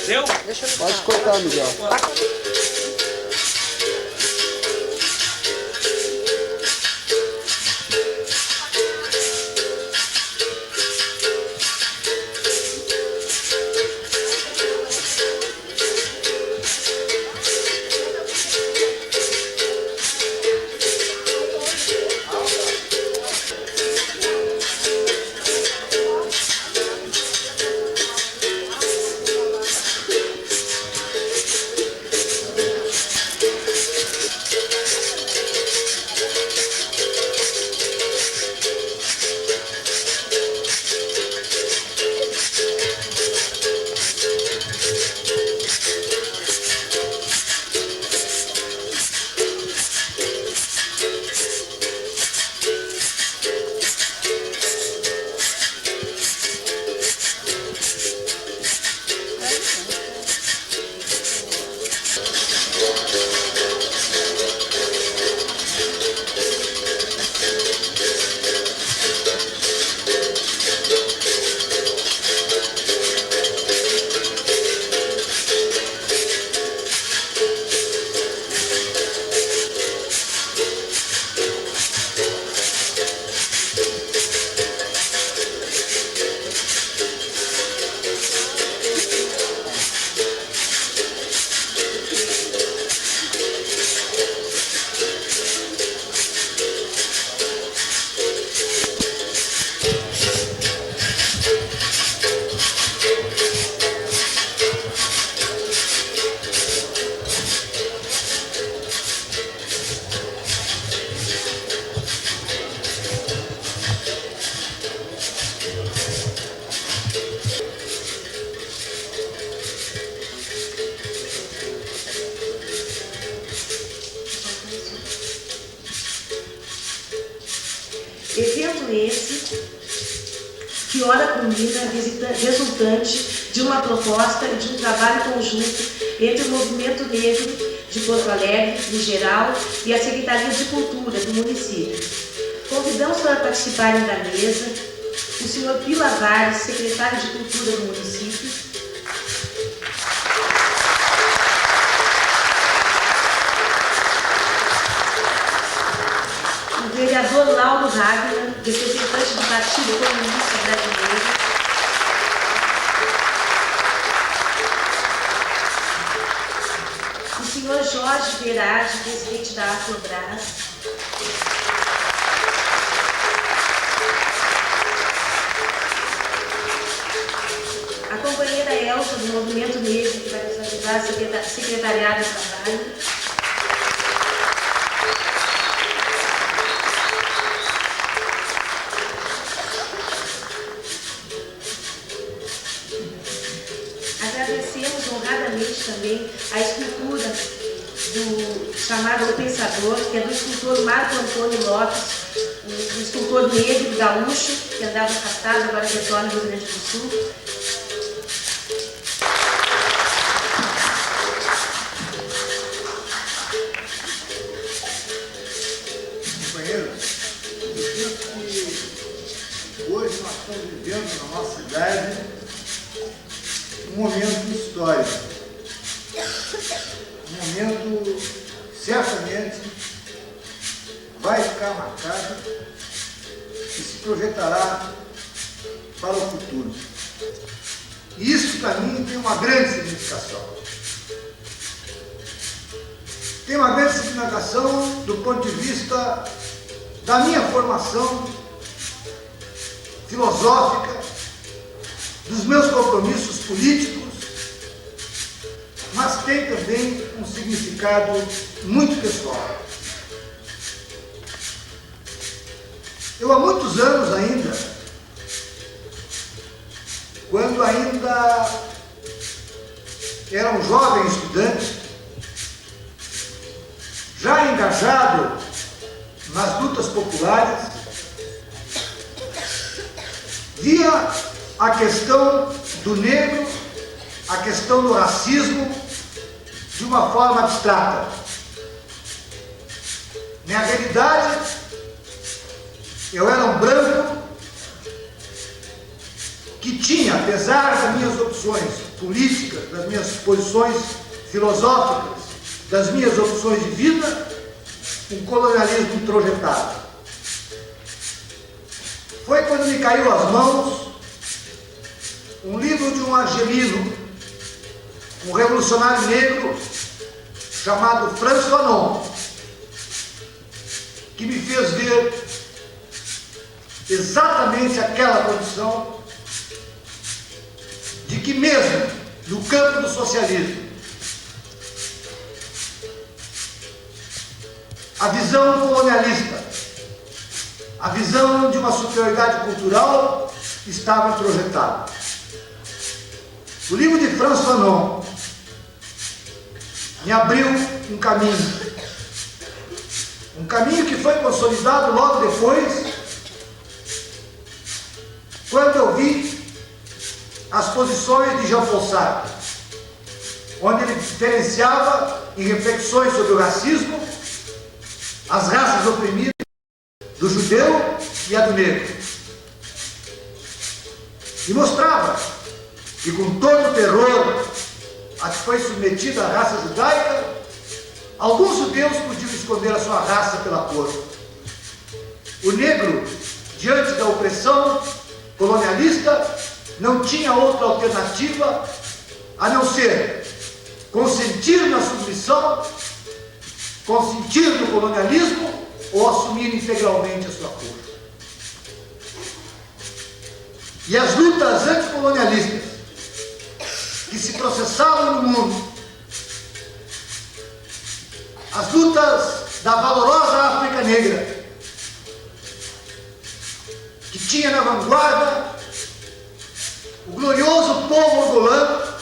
Deu? Pode cortar, Miguel. que ora culmina resultante de uma proposta e de um trabalho conjunto entre o movimento negro de Porto Alegre, em geral, e a Secretaria de Cultura do município. Convidamos para participarem da mesa o senhor Pio Avares, secretário de Cultura do município, o vereador Lauro Wagner, representante do Partido Comunista Brasileiro, o senhor Jorge Verade, presidente da Afrobras, a companheira Elsa, do Movimento Negro, que vai nos ajudar a secretariar o trabalho, agradecemos honradamente também a escultura do chamado O Pensador, que é do escultor Marco Antônio Lopes, um escultor negro gaúcho, que andava afastado, agora retorna do Rio Grande do Sul. Companheiros, eu penso que hoje nós estamos vivendo na nossa cidade um momento histórico, um momento certamente vai ficar marcado e se projetará para o futuro. E isso, para mim, tem uma grande significação. Tem uma grande significação do ponto de vista da minha formação filosófica, dos meus compromissos políticos, mas tem também um significado muito pessoal. Eu há muitos anos ainda, quando ainda era um jovem estudante, já engajado nas lutas populares, via a questão do negro, a questão do racismo, de uma forma abstrata. Na realidade, eu era um branco que tinha, apesar das minhas opções políticas, das minhas posições filosóficas, das minhas opções de vida, um colonialismo introjetado. Foi quando me caiu às mãos um livro de um argelino, um revolucionário negro chamado Frantz Fanon, que me fez ver exatamente aquela condição de que mesmo no campo do socialismo, a visão colonialista, a visão de uma superioridade cultural estava projetada. O livro de Frantz Fanon me abriu um caminho que foi consolidado logo depois, quando eu vi as posições de Jean-Paul Sartre, onde ele diferenciava em reflexões sobre o racismo as raças oprimidas do judeu e a do negro, e mostrava que com todo o terror a que foi submetida a raça judaica, alguns judeus podiam esconder a sua raça pela cor. O negro, diante da opressão colonialista, não tinha outra alternativa a não ser consentir na submissão, consentir no colonialismo ou assumir integralmente a sua cor. E as lutas anticolonialistas que se processavam no mundo, as lutas da valorosa África Negra, que tinha na vanguarda o glorioso povo angolano,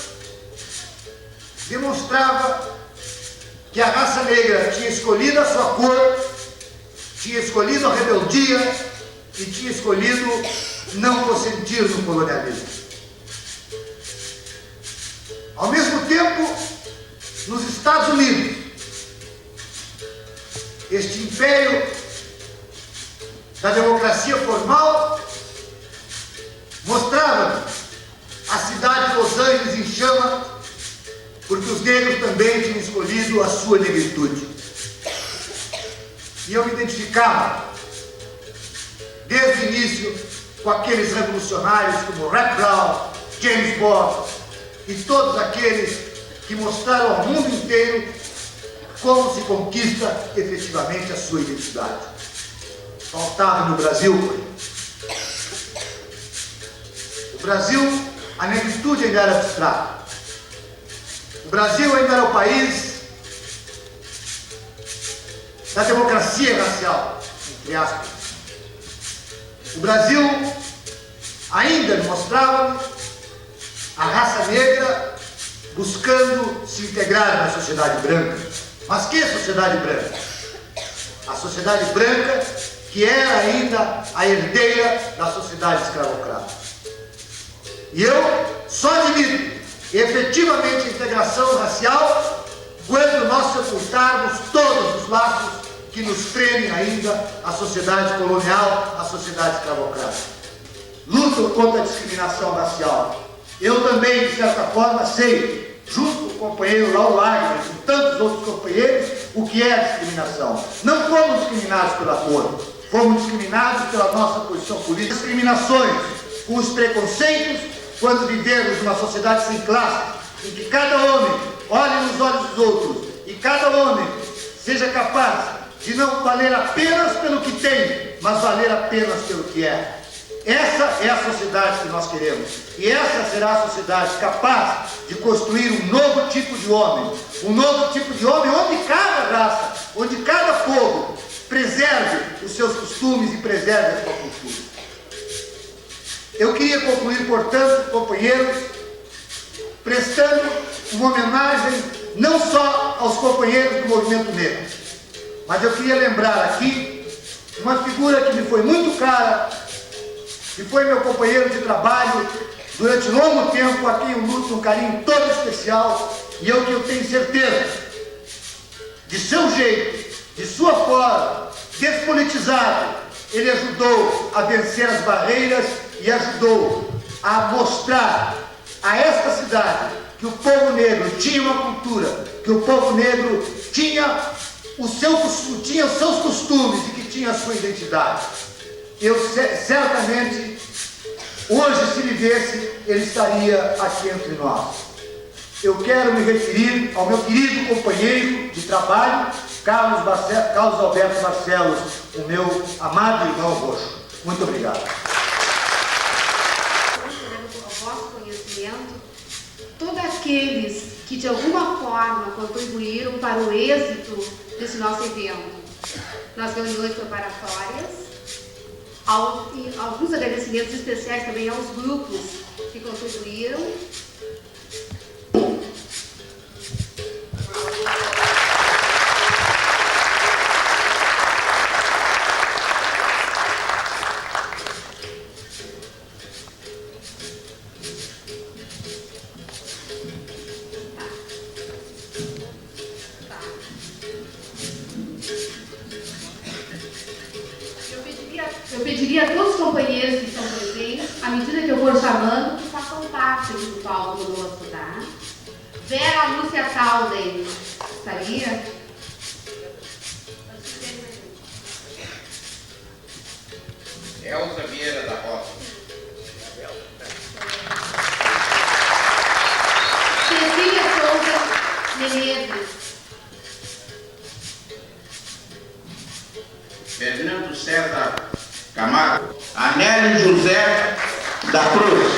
demonstrava que a raça negra tinha escolhido a sua cor, tinha escolhido a rebeldia e tinha escolhido não consentir no colonialismo. Ao mesmo tempo, nos Estados Unidos, este império da democracia formal mostrava a cidade de Los Angeles em chama, porque os negros também tinham escolhido a sua negritude. E eu me identificava, desde o início, com aqueles revolucionários como Rap Brown, James Bond e todos aqueles que mostraram ao mundo inteiro como se conquista efetivamente a sua identidade. Faltava no Brasil, porém. O Brasil, a negritude ainda era abstrata. O Brasil ainda era o país da democracia racial, entre aspas. O Brasil ainda mostrava a raça negra buscando se integrar na sociedade branca. Mas que sociedade branca? A sociedade branca que era ainda a herdeira da sociedade escravocrata. E eu só admito efetivamente a integração racial quando nós sepultarmos todos os laços que nos prendem ainda à sociedade colonial, à sociedade escravocrata. Luto contra a discriminação racial. Eu também, de certa forma, sei, junto com o companheiro Raul Wagner e com tantos outros companheiros, o que é a discriminação. Não fomos discriminados pela cor, fomos discriminados pela nossa posição política. Discriminações com os preconceitos, quando vivemos numa sociedade sem classe, em que cada homem olhe nos olhos dos outros e cada homem seja capaz de não valer apenas pelo que tem, mas valer apenas pelo que é. Essa é a sociedade que nós queremos. E essa será a sociedade capaz de construir um novo tipo de homem. Um novo tipo de homem onde cada raça, onde cada povo preserve os seus costumes e preserve a sua cultura. Eu queria concluir, portanto, companheiros, prestando uma homenagem não só aos companheiros do movimento negro, mas eu queria lembrar aqui uma figura que me foi muito cara, que foi meu companheiro de trabalho durante longo tempo, a quem eu nutro um carinho todo especial, e eu tenho certeza, de seu jeito, de sua forma, despolitizado, ele ajudou a vencer as barreiras e ajudou a mostrar a esta cidade que o povo negro tinha uma cultura, que o povo negro tinha os seus costumes e que tinha a sua identidade. Eu certamente, hoje, se vivesse, ele estaria aqui entre nós. Eu quero me referir ao meu querido companheiro de trabalho, Carlos Alberto Barcelos, o meu amado irmão roxo. Muito obrigado. Ao vosso conhecimento, todos aqueles que de alguma forma contribuíram para o êxito desse nosso evento, nas reuniões preparatórias, e alguns agradecimentos especiais também aos grupos que contribuíram. Eu pediria a todos os companheiros que estão presentes, à medida que eu for chamando, que façam parte do palco conosco, tá? Vera Lúcia Calden, estaria? Elza Vieira da Roça. Cecília Souza Menezes. Fernando César Camargo. Anélio José da Cruz.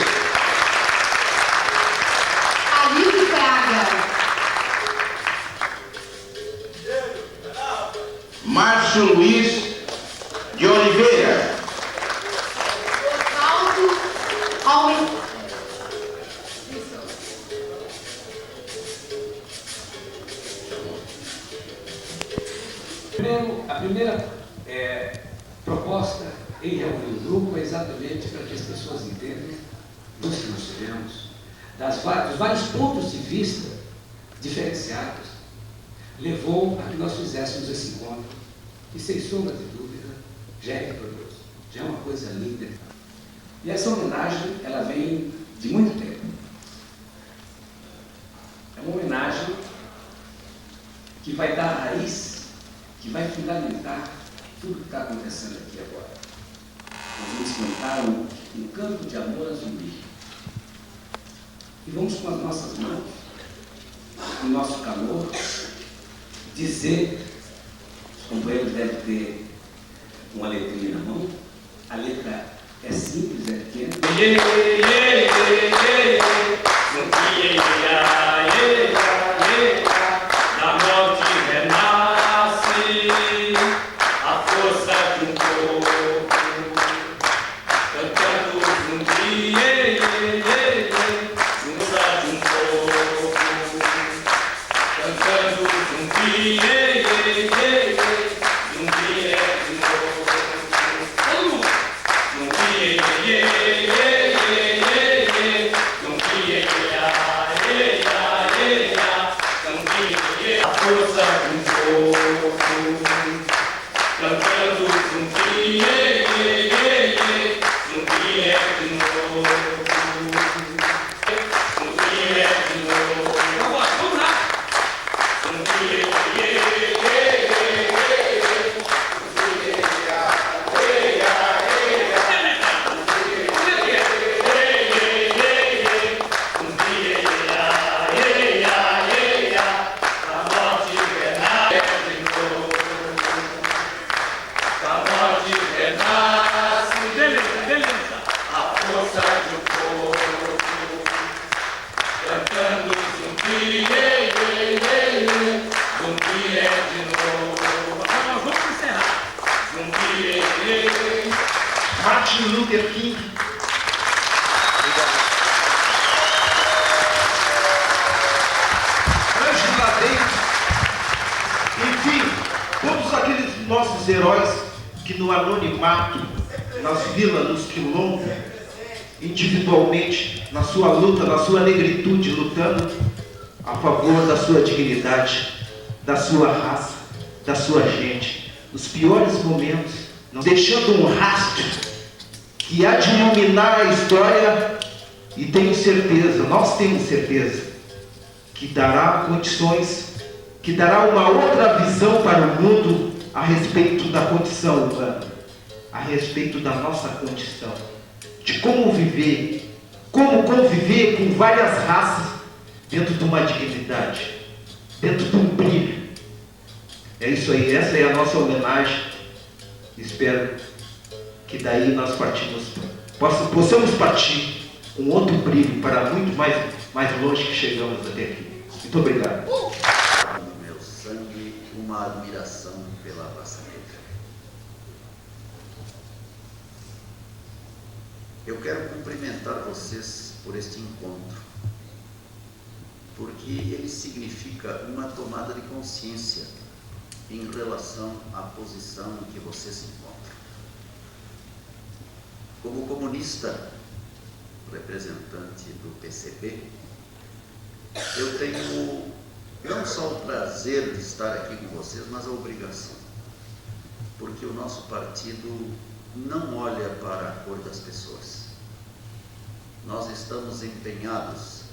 Alice Praga. Márcio Luiz de Oliveira. Osvaldo Alves. A primeira proposta em reunir o grupo é exatamente para que as pessoas entendam que nós tivemos, dos vários pontos de vista diferenciados, levou a que nós fizéssemos esse encontro, e sem sombra de dúvida, já é vitorioso, já é uma coisa linda. E essa homenagem, ela vem de muito tempo. É uma homenagem que vai dar raiz, que vai fundamentar tudo que está acontecendo aqui agora. Nós vamos cantar um canto de amor a Zumbi. E vamos com as nossas mãos, com o nosso calor, dizer, os companheiros devem ter uma letrinha na mão, a letra é simples, é pequena. Da morte renasce a força de um povo, cantando Zumbi, força de um povo, cantando Zumbi, Zumbi é de novo. Todo mundo! Zumbi, a força de um povo, cantando Zumbi, Zumbi é de novo, Zumbi é de novo. Vamos lá! Zumbi, cantando Zumbi, Zumbi é de novo. Agora nós vamos encerrar. Zumbi, Martin Luther King. Angela Davis. Enfim, todos aqueles nossos heróis que no anonimato, nas vilas, nos quilombos, individualmente, na sua luta, na sua negritude, lutando a favor da sua dignidade, da sua raça, da sua gente, nos piores momentos, deixando um rastro que há de iluminar a história, e tenho certeza, nós temos certeza, que dará condições, que dará uma outra visão para o mundo a respeito da condição humana, a respeito da nossa condição, de como viver, como conviver com várias raças dentro de uma dignidade, dentro de um brilho. É isso aí, essa é a nossa homenagem. Espero que daí nós possamos partir com outro brilho para muito mais longe que chegamos até aqui. Muito obrigado. No meu sangue, uma admiração pela raça negra. Eu quero cumprimentar vocês por este encontro, porque ele significa uma tomada de consciência em relação à posição em que você se encontra. Como comunista, representante do PCB, eu tenho não só o prazer de estar aqui com vocês, mas a obrigação, porque o nosso partido não olha para a cor das pessoas. Nós estamos empenhados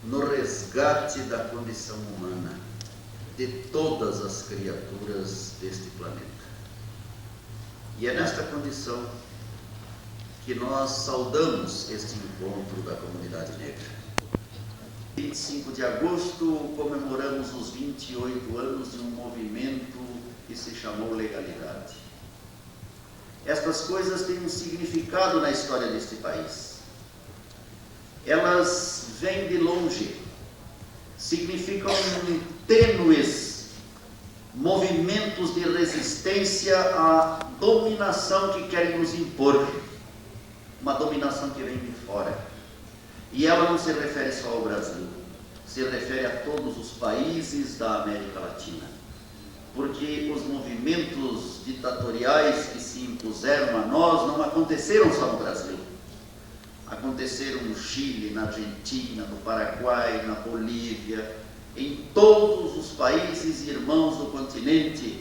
no resgate da condição humana de todas as criaturas deste planeta. E é nesta condição que nós saudamos este encontro da comunidade negra. 25 de agosto comemoramos os 28 anos de um movimento que se chamou legalidade. Estas coisas têm um significado na história deste país. Elas vêm de longe, significam tênues movimentos de resistência à dominação que querem nos impor, uma dominação que vem de fora. E ela não se refere só ao Brasil, se refere a todos os países da América Latina. porque os movimentos ditatoriais que se impuseram a nós não aconteceram só no Brasil. Aconteceram no Chile, na Argentina, no Paraguai, na Bolívia, em todos os países irmãos do continente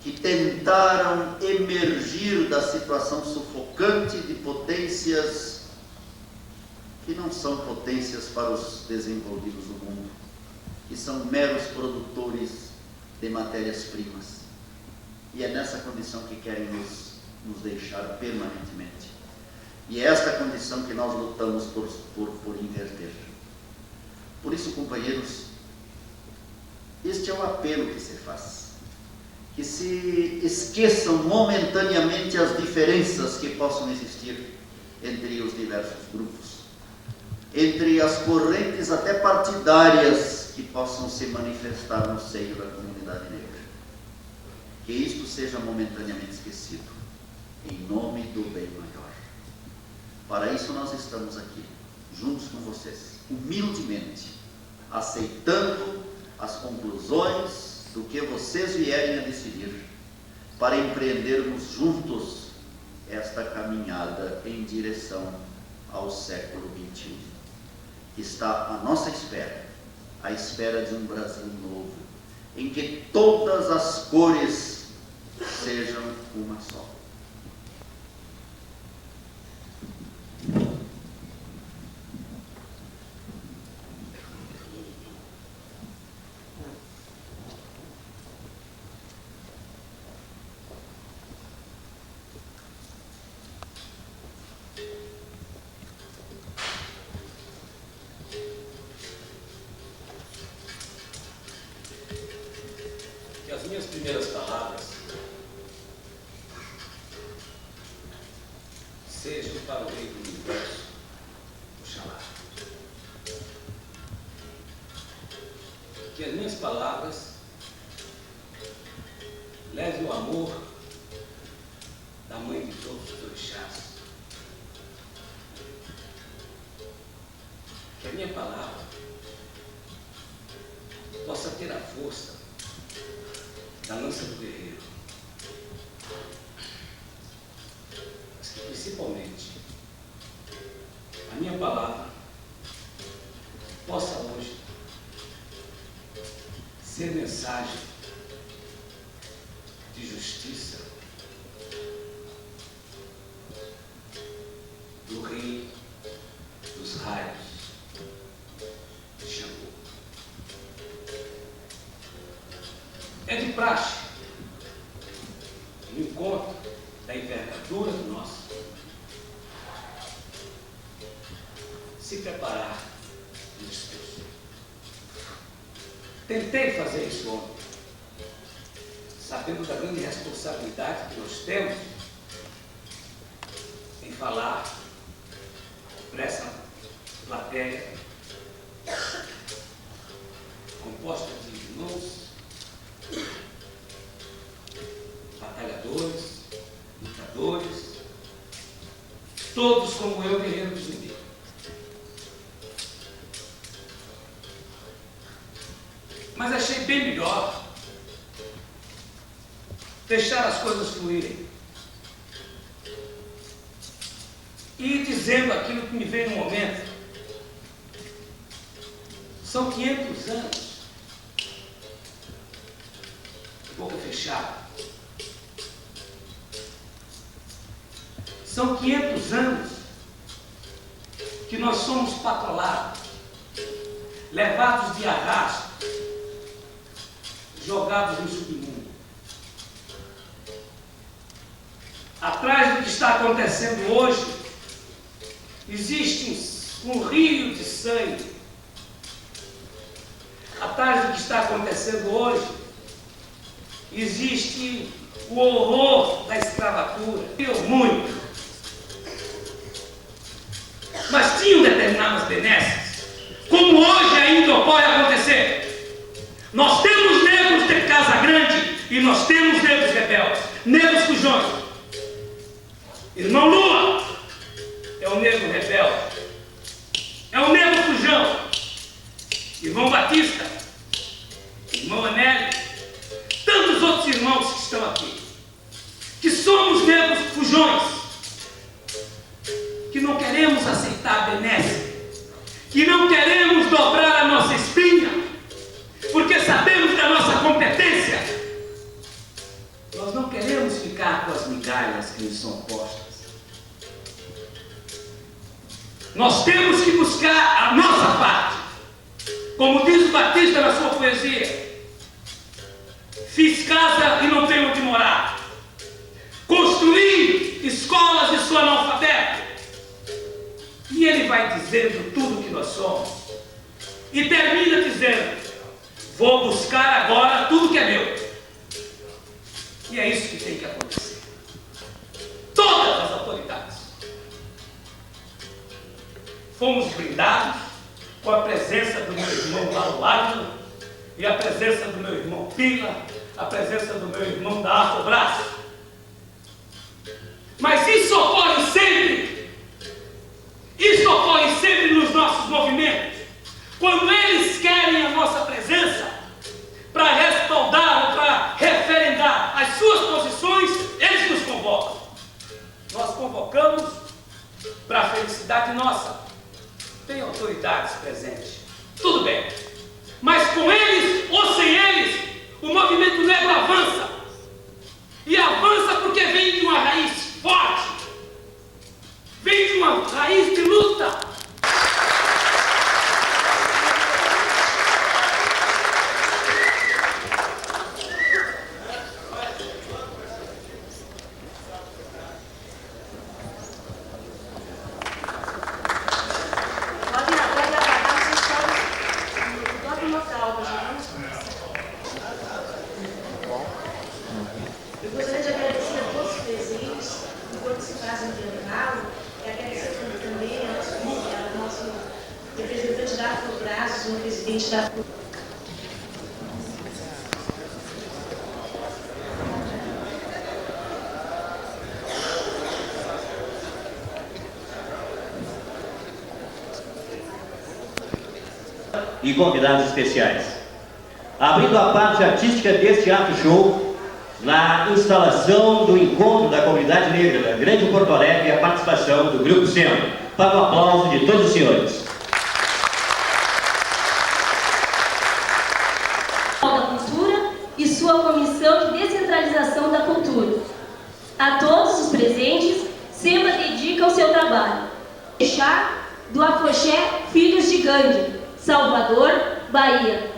que tentaram emergir da situação sufocante de potências que não são potências para os desenvolvidos do mundo, que são meros produtores de matérias-primas. E é nessa condição que querem nos deixar permanentemente. E é esta condição que nós lutamos por inverter. Por isso, companheiros, este é o apelo que se faz. Que se esqueçam momentaneamente as diferenças que possam existir entre os diversos grupos, entre as correntes até partidárias que possam se manifestar no seio da comunidade negra. Que isto seja momentaneamente esquecido, em nome do bem maior. Para isso nós estamos aqui, juntos com vocês, humildemente, aceitando as conclusões do que vocês vierem a decidir, para empreendermos juntos esta caminhada em direção ao século XXI. Está à nossa espera, à espera de um Brasil novo, em que todas as cores sejam uma só. Que as minhas primeiras palavras sejam para o rei do universo, Oxalá. Que as minhas palavras levem o amor da mãe de todos os orixás. Que a minha palavra possa ter a força da lança do guerreiro, mas que principalmente a minha palavra possa hoje ser mensagem de justiça do rei dos raios de Xangô. É de praxe, no encontro da envergadura do nosso, se preparar no discurso. Tentei fazer isso ontem, sabendo da grande responsabilidade que nós temos em falar para essa plateia composta de irmãos, batalhadores, lutadores, todos como eu, guerreiro do zumbi. Mas achei bem melhor deixar as coisas fluírem e ir dizendo aquilo que me veio no momento. São 500 anos, boca fechada. São 500 anos que nós somos patrolados, levados de arrasto, jogados no submundo. Atrás do que está acontecendo hoje, existe um rio de sangue. Atrás do que está acontecendo hoje, existe o horror da escravatura. Eu muito. Mas tinham determinadas benesses, como hoje ainda pode acontecer. Nós temos negros de Casa Grande e nós temos negros rebeldes, negros fujões. Irmão Lula é o negro rebelde, é o negro fujão. Irmão Batista, irmão Anélio, tantos que não queremos aceitar a benesse, que não queremos dobrar a nossa espinha, porque sabemos da nossa competência. Nós não queremos ficar com as migalhas que nos são postas. Nós temos que buscar a nossa parte. Como diz o Batista na sua poesia: fiz casa e não tenho onde morar. Construí escolas e sou analfabeto. E ele vai dizendo tudo o que nós somos. E termina dizendo: vou buscar agora tudo que é meu. E é isso que tem que acontecer. Todas as autoridades. Fomos brindados com a presença do meu irmão Lauro e a presença do meu irmão Pila, a presença do meu irmão da Afobras. Mas isso ocorre sempre. Isso ocorre sempre nos nossos movimentos. Quando eles querem a nossa presença para respaldar ou para referendar as suas posições, eles nos convocam. Nós convocamos para a felicidade nossa. Tem autoridades presentes. Tudo bem. Mas com eles ou sem eles, o movimento negro avança. E avança porque vem de uma raiz forte. Vem de uma raiz de luta. Eu gostaria de agradecer a todos os presentes, enquanto se faz o intervalo, e agradecer também ao nosso representante da Afobras, o senhor presidente da Afobras. E convidados especiais. Abrindo a parte artística deste ato show, na instalação do encontro da comunidade negra da Grande Porto Alegre, a participação do Grupo Centro, para o aplauso de todos os senhores. Da Cultura e sua Comissão de Descentralização da Cultura. A todos os presentes, SEMA dedica o seu trabalho. Chá do Afoxé Filhos de Gandhi, Salvador, Bahia.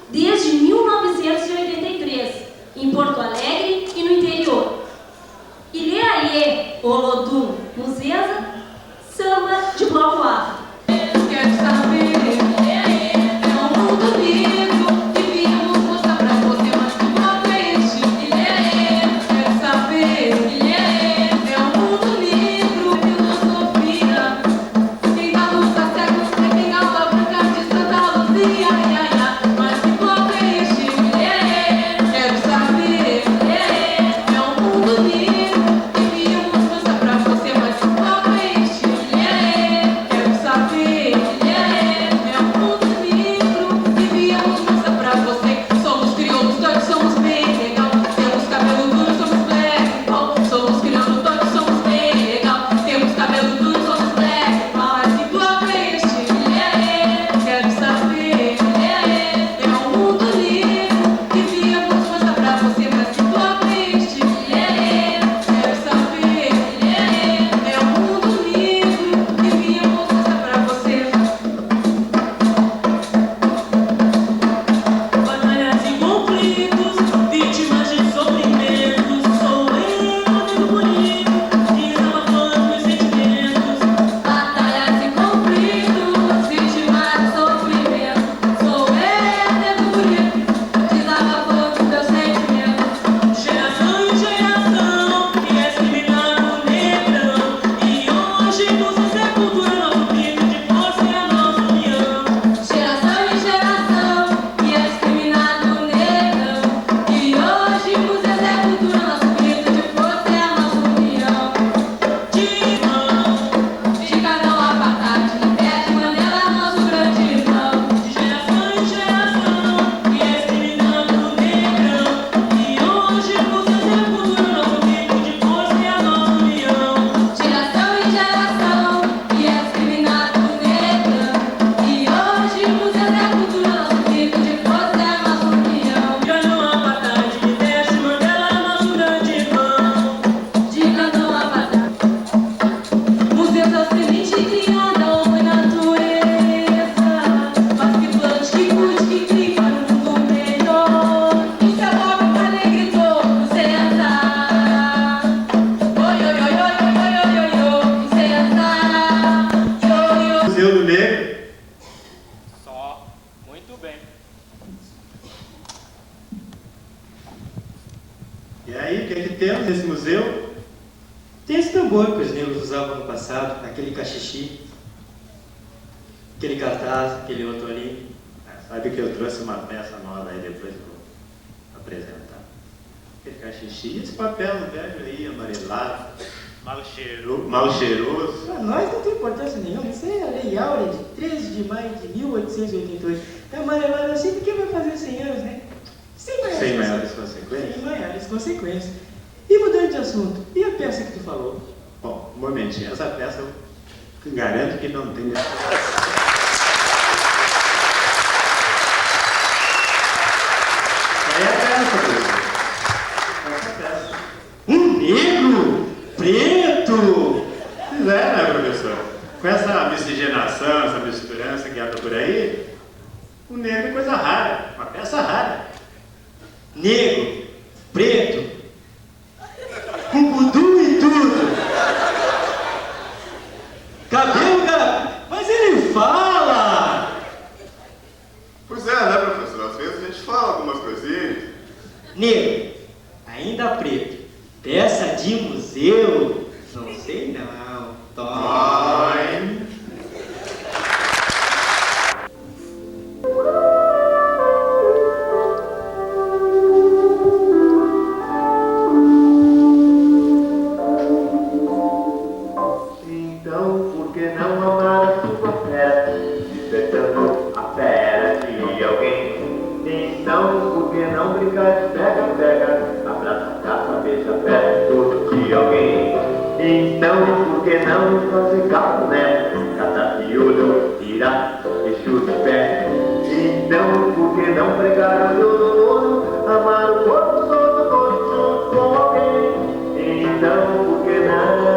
Desde 1983, em Porto Alegre e no interior. Ileaie Olodum Muzeza, samba de bloco afro. Quero saber, é um mundo lindo, e vimos mostrar pra você mais que uma vez. Ileaie, quero saber, é um mundo lindo, filosofia. Quem dá luz a cegos, quem alta branca de Santa Luzia. Mas que bloco é este? Quero saber. E aí, o que é que temos nesse museu? Tem esse tambor que os negros usavam no passado, aquele cachixi, aquele cartaz, aquele outro ali. Sabe que eu trouxe uma peça nova aí, depois vou apresentar. Aquele cachixi e esse papel velho aí, amarelado, mal cheiroso. Para nós não tem importância nenhuma, isso é a Lei Áurea de 13 de maio de 1888. Tá amarelado assim porque vai fazer 100 anos, né? Sem maiores consequências? Sem maiores consequências. E mudando de assunto, e a peça que tu falou? Bom, um momentinho, essa peça eu garanto que não tem necessidade. Aí a peça, um negro preto! Pois é, né, professor? Com essa miscigenação, essa misturança que anda por aí, o negro é coisa rara, uma peça rara. Negro, preto, com voodoo e tudo. Cabelo, cara, mas ele fala! Pois é, né, professor? Às vezes a gente fala algumas coisinhas. Negro, ainda preto, peça de museu? Não sei não. Dói. Então, por que não amar a sua fera, despertando a fera de alguém? Então, por que não brincar de pega-pega, abraça, caça, beija, perto de alguém? Então, por que não fazer cafuné, catar piolho, tirar eixo de pé? Então, por que não pregar olho no olho, amar o corpo todo junto com alguém? Então, por que não?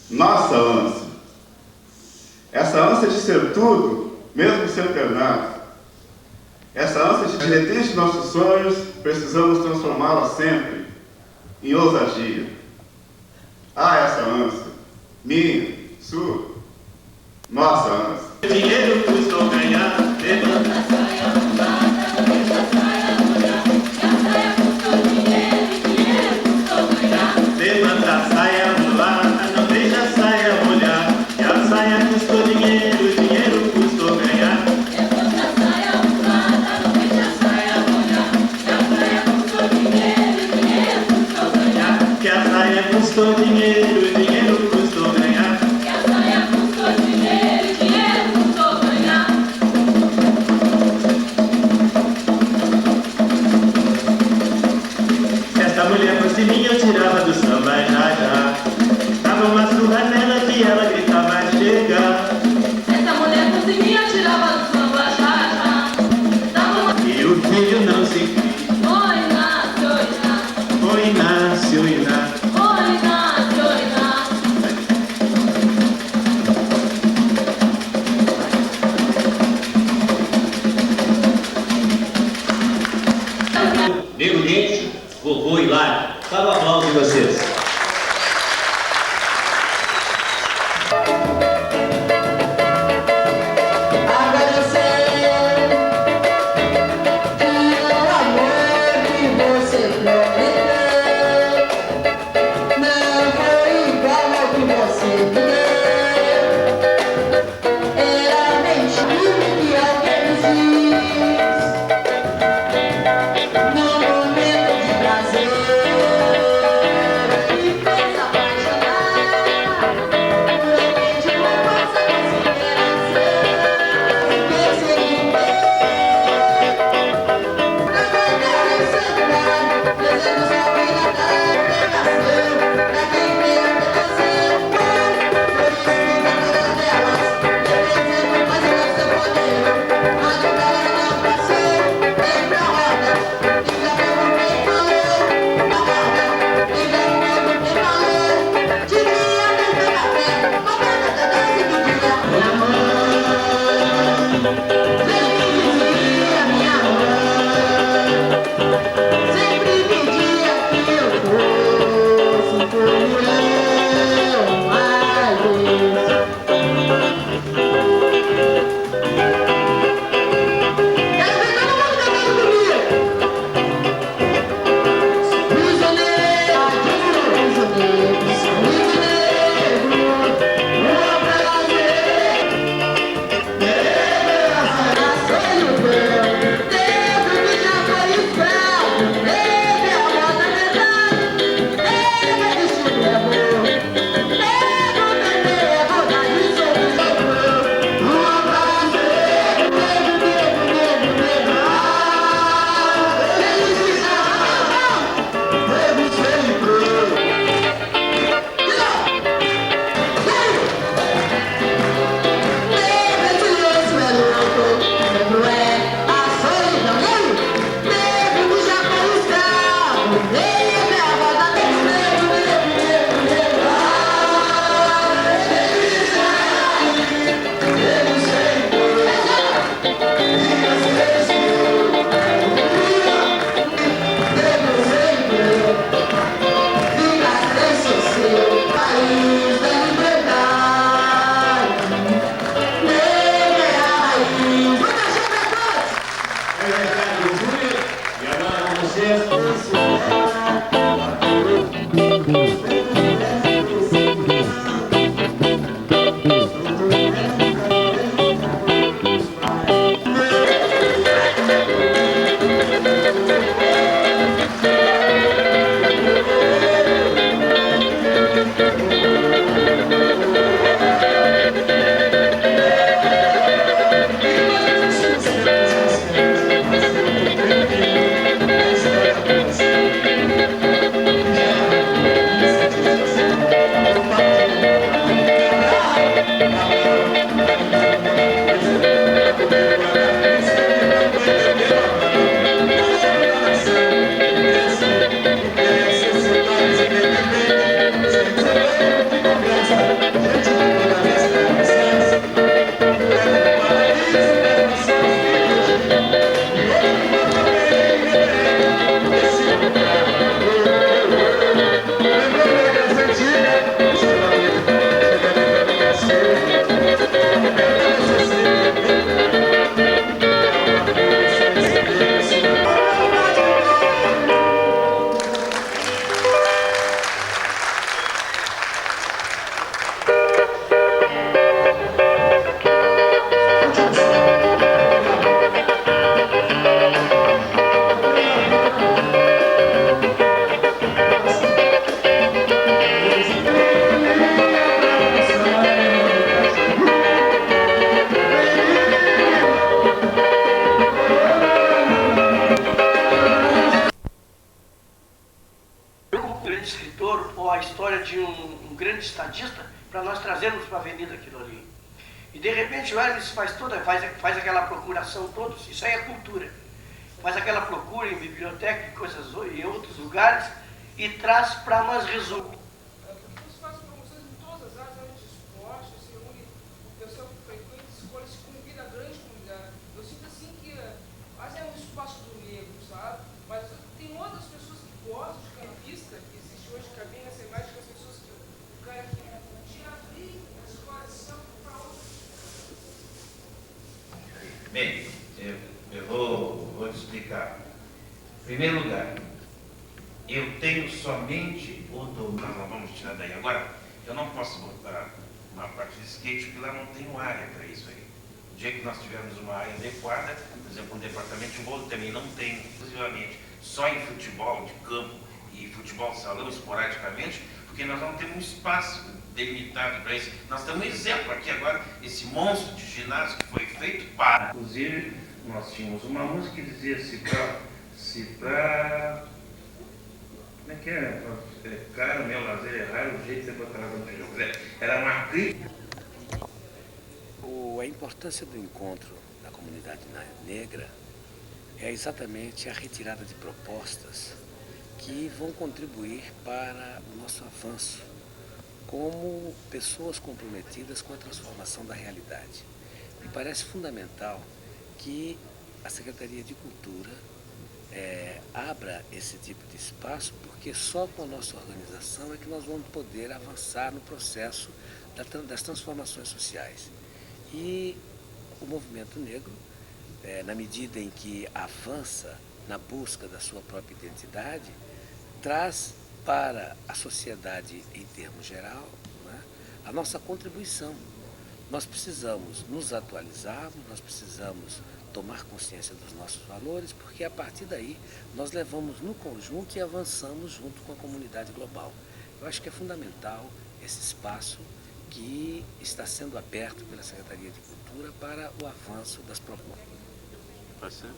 Nossa ânsia. Essa ânsia de ser tudo, mesmo sem ter nada. Essa ânsia de retém de nossos sonhos, precisamos transformá-la sempre em ousadia. Ah, essa ânsia. Minha, sua, nossa ânsia. Dinheiro custou ganhar, levanta a saia arrumada, deixa a saia molhar. Que a saia custou dinheiro, dinheiro custou ganhar. Levanta a saia arrumada, não deixa a saia molhar. Que a saia custou dinheiro, dinheiro custou ganhar. Levanta a saia arrumada, não deixa a saia molhar. Que a saia custou dinheiro, dinheiro custou ganhar. Que a saia custou dinheiro, dinheiro custou ganhar. Que a saia custou dinheiro, dinheiro custou ganhar. Essa mulher fosse minha, eu tirava do samba já já. Dava uma surra nela que ela gritava chega. Essa mulher fosse minha, eu tirava do samba já já. Dava uma... E o filho não se cria. Oi, nasce, oi, nasce. Oi, nasce, oi, nasce. Oi, nasce, oi, nasce. Nego Dente, vovô Hilário. Para o aplauso de vocês. Agradecer estadista para nós trazermos para a avenida aquilo ali. E de repente o Hermes faz aquela procuração toda, isso aí é cultura. Faz aquela procura em biblioteca, em coisas, em outros lugares, e traz para nós resolver. Você faz promoções em todas as áreas de esporte, se reúne o pessoal que frequenta escolas, se convida a grande comunidade. Eu sinto assim que mas é um espaço do negro, sabe? Mas tem outras pessoas que gostam de canapista, que existe hoje, que vem nessa imagem, que as pessoas que o cara que de abrir a escola de samba para outras. Bem, eu vou te explicar. Em primeiro lugar, eu tenho somente o do... Nós vamos tirar daí. Agora, eu não posso botar uma parte de skate, porque lá não tenho área para isso aí. O dia que nós tivermos uma área adequada, por exemplo, um departamento de vôlei também não tem, exclusivamente, só em futebol de campo e futebol salão esporadicamente, porque nós não temos um espaço delimitado para isso. Nós temos um exemplo aqui agora, esse monstro de ginásio que foi feito para... Inclusive, nós tínhamos uma música que dizia como é que é? Cara, meu lazer é raro, o jeito de você botar no feijão. Era uma crítica. A importância do encontro da comunidade negra é exatamente a retirada de propostas que vão contribuir para o nosso avanço como pessoas comprometidas com a transformação da realidade. Me parece fundamental que a Secretaria de Cultura abra esse tipo de espaço, porque só com a nossa organização é que nós vamos poder avançar no processo das transformações sociais. E o movimento negro, na medida em que avança na busca da sua própria identidade, traz para a sociedade em termos geral, né, a nossa contribuição. Nós precisamos nos atualizarmos, nós precisamos tomar consciência dos nossos valores, porque a partir daí nós levamos no conjunto e avançamos junto com a comunidade global. Eu acho que é fundamental esse espaço que está sendo aberto pela Secretaria de Cultura para o avanço das propostas. Pode ser?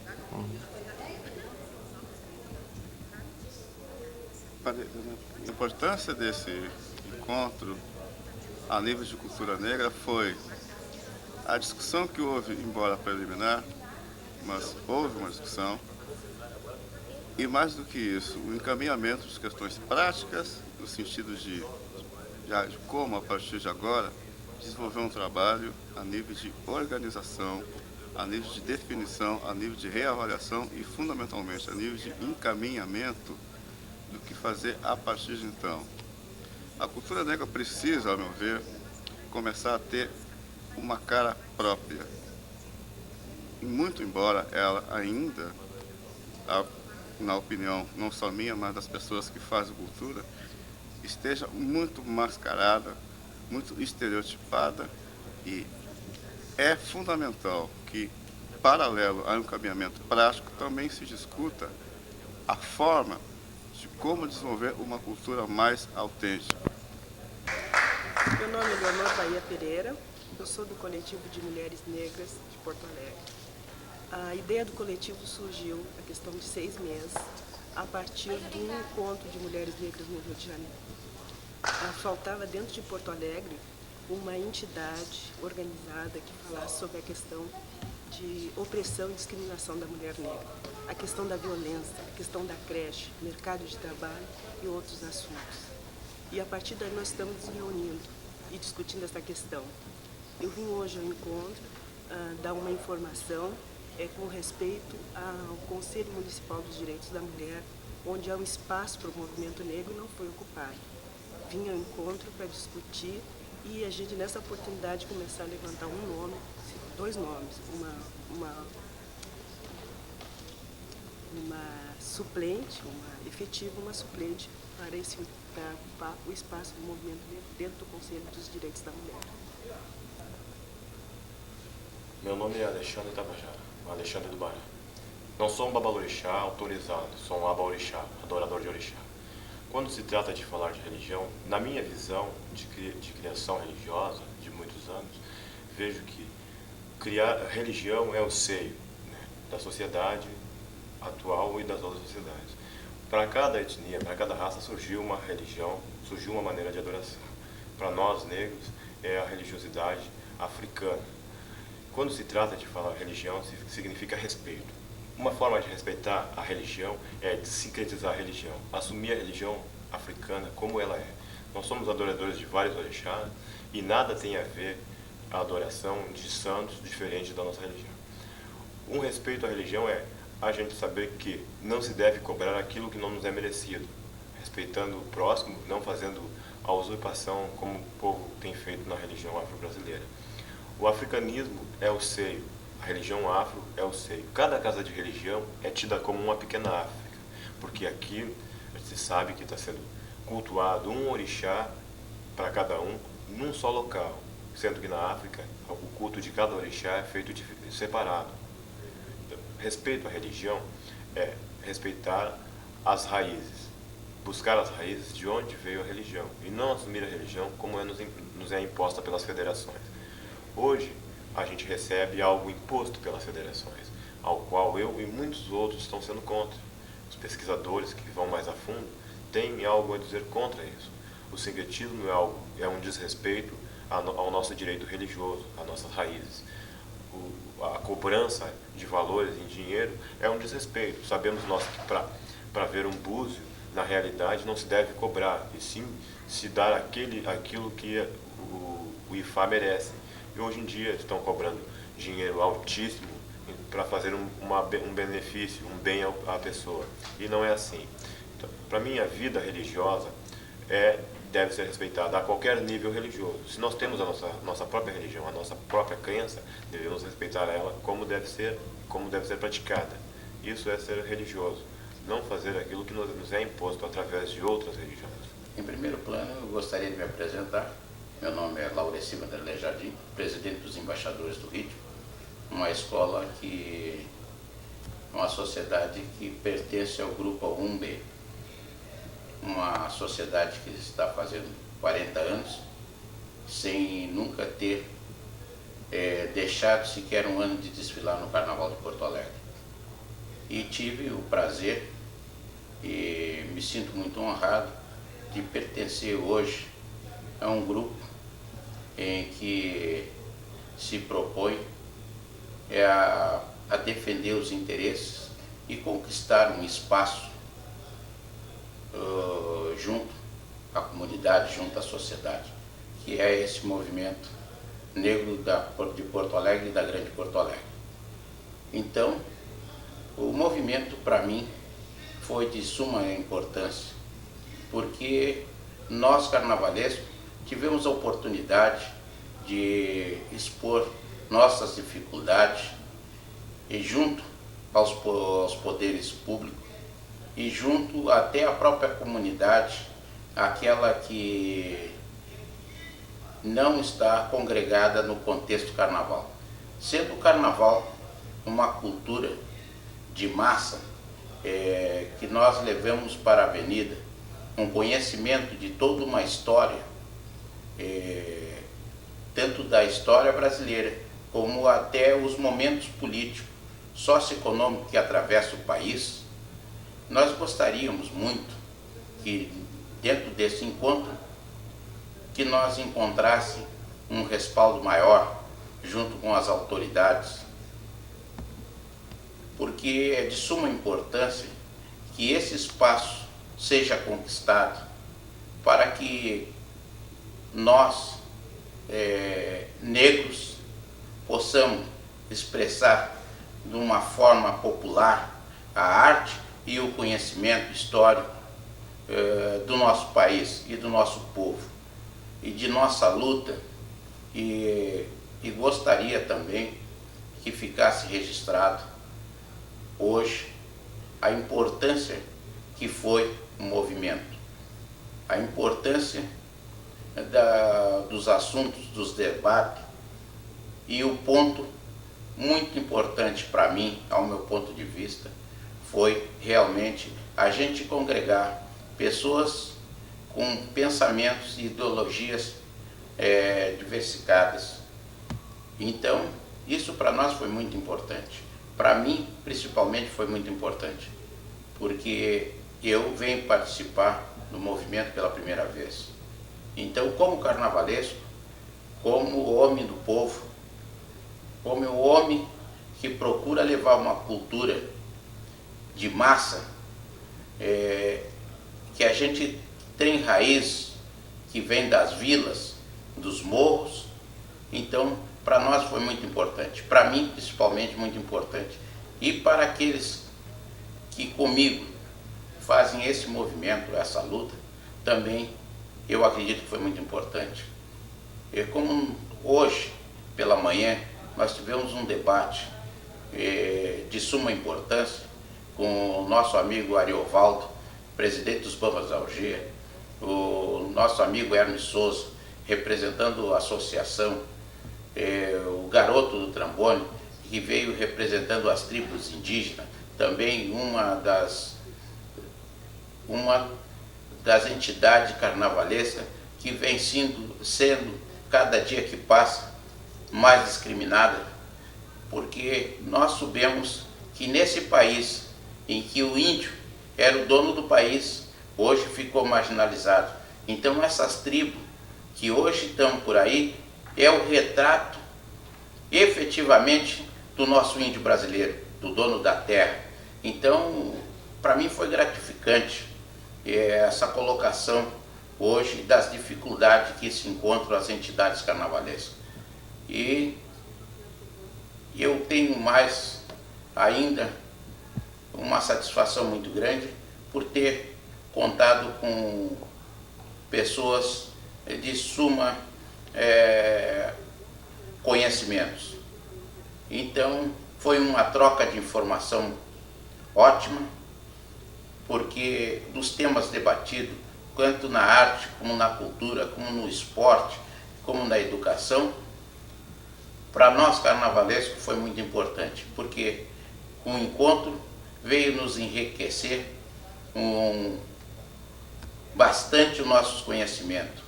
A importância desse encontro a nível de cultura negra foi a discussão que houve, embora preliminar, mas houve uma discussão, e mais do que isso, o encaminhamento de questões práticas, no sentido de como, a partir de agora, desenvolver um trabalho a nível de organização, a nível de definição, a nível de reavaliação e, fundamentalmente, a nível de encaminhamento do que fazer a partir de então. A cultura negra precisa, ao meu ver, começar a ter uma cara própria. Muito embora ela ainda, na opinião não só minha, mas das pessoas que fazem cultura, esteja muito mascarada, muito estereotipada, e é fundamental que, paralelo ao encaminhamento prático, também se discuta a forma de como desenvolver uma cultura mais autêntica. Meu nome é Leonor Bahia Pereira, eu sou do coletivo de mulheres negras de Porto Alegre. A ideia do coletivo surgiu, a questão de 6 meses, a partir do encontro de mulheres negras no Rio de Janeiro. Faltava dentro de Porto Alegre uma entidade organizada que falasse sobre a questão de opressão e discriminação da mulher negra, a questão da violência, a questão da creche, mercado de trabalho e outros assuntos. E a partir daí nós estamos nos reunindo e discutindo essa questão. Eu vim hoje ao encontro dar uma informação com respeito ao Conselho Municipal dos Direitos da Mulher, onde há um espaço para o movimento negro e não foi ocupado. Vim ao encontro para discutir e a gente, nessa oportunidade, começar a levantar um nome, 2 nomes, uma suplente, uma efetiva, uma suplente, para ocupar o espaço do movimento negro dentro do Conselho dos Direitos da Mulher. Meu nome é Alexandre Tabajara, Alexandre do Bará. Não sou um babalorixá autorizado, sou um abaorixá, adorador de orixá. Quando se trata de falar de religião, na minha visão de criação religiosa de muitos anos, vejo que religião é o seio, né, da sociedade atual e das outras sociedades. Para cada etnia, para cada raça surgiu uma religião, surgiu uma maneira de adoração. Para nós negros é a religiosidade africana. Quando se trata de falar religião, significa respeito. Uma forma de respeitar a religião é de sincretizar a religião, assumir a religião africana como ela é. Nós somos adoradores de vários orixás e nada tem a ver a adoração de santos diferente da nossa religião. Um respeito à religião é a gente saber que não se deve cobrar aquilo que não nos é merecido, respeitando o próximo, não fazendo a usurpação como o povo tem feito na religião afro-brasileira. O africanismo é o seio, a religião afro é o seio. Cada casa de religião é tida como uma pequena África, porque aqui se sabe que está sendo cultuado um orixá para cada um, num só local. sendo que na África o culto de cada orixá é feito separado. Respeito à religião é respeitar as raízes, buscar as raízes de onde veio a religião e não assumir a religião como nos é imposta pelas federações. Hoje a gente recebe algo imposto pelas federações, ao qual eu e muitos outros estão sendo contra. Os pesquisadores que vão mais a fundo têm algo a dizer contra isso. O sincretismo é um desrespeito ao nosso direito religioso, às nossas raízes. A cobrança de valores em dinheiro é um desrespeito. Sabemos nós que para ver um búzio, na realidade, não se deve cobrar, e sim se dar aquilo que o IFA merece. E hoje em dia estão cobrando dinheiro altíssimo para fazer um benefício, um bem à pessoa. E não é assim. Então, para mim, a vida religiosa deve ser respeitada a qualquer nível religioso. Se nós temos a nossa própria religião, a nossa própria crença, devemos respeitar ela como deve ser praticada. Isso é ser religioso, não fazer aquilo que nos é imposto através de outras religiões. Em primeiro plano, eu gostaria de me apresentar. Meu nome é Laureci Vanderlei Jardim, presidente dos Embaixadores do Ritmo, uma escola uma sociedade que pertence ao grupo 1B, uma sociedade que está fazendo 40 anos, sem nunca ter deixado sequer um ano de desfilar no Carnaval de Porto Alegre. E tive o prazer e me sinto muito honrado de pertencer hoje a um grupo em que se propõe a defender os interesses e conquistar um espaço junto à comunidade, junto à sociedade, que é esse movimento negro de Porto Alegre e da Grande Porto Alegre. Então, o movimento para mim foi de suma importância, porque nós carnavalescos tivemos a oportunidade de expor nossas dificuldades e junto aos poderes públicos e junto até à própria comunidade, aquela que não está congregada no contexto carnaval. Sendo o carnaval uma cultura de massa que nós levamos para a avenida, um conhecimento de toda uma história, tanto da história brasileira, como até os momentos políticos, socioeconômicos que atravessam o país. Nós gostaríamos muito que, dentro desse encontro, que nós encontrássemos um respaldo maior junto com as autoridades, porque é de suma importância que esse espaço seja conquistado para que nós, negros, possamos expressar de uma forma popular a arte e o conhecimento histórico do nosso país e do nosso povo e de nossa luta, e gostaria também que ficasse registrado hoje a importância que foi o movimento, a importância dos assuntos, dos debates, e o ponto muito importante para mim, ao meu ponto de vista, foi realmente a gente congregar pessoas com pensamentos e ideologias diversificadas. Então, isso para nós foi muito importante. Para mim, principalmente, foi muito importante, porque eu venho participar do movimento pela primeira vez. Então, como carnavalesco, como homem do povo, como o homem que procura levar uma cultura de massa, que a gente tem raiz que vem das vilas, dos morros. Então, para nós foi muito importante, para mim principalmente muito importante, e para aqueles que comigo fazem esse movimento, essa luta, também eu acredito que foi muito importante. Como hoje, pela manhã, nós tivemos um debate de suma importância com o nosso amigo Ariovaldo, presidente dos Bambas da Algia, o nosso amigo Hermes Souza, representando a associação, o Garoto do Trambone, que veio representando as tribos indígenas, também uma das entidades carnavalescas que vem sendo cada dia que passa mais discriminada, porque nós sabemos que nesse país em que o índio era o dono do país, hoje ficou marginalizado. Então essas tribos que hoje estão por aí é o retrato efetivamente do nosso índio brasileiro, do dono da terra. Então, para mim foi gratificante essa colocação hoje das dificuldades que se encontram as entidades carnavalescas. E eu tenho mais ainda uma satisfação muito grande por ter contado com pessoas de suma conhecimentos. Então, foi uma troca de informação ótima, porque dos temas debatidos, tanto na arte, como na cultura, como no esporte, como na educação, para nós carnavalescos foi muito importante, porque o encontro veio nos enriquecer bastante os nossos conhecimentos.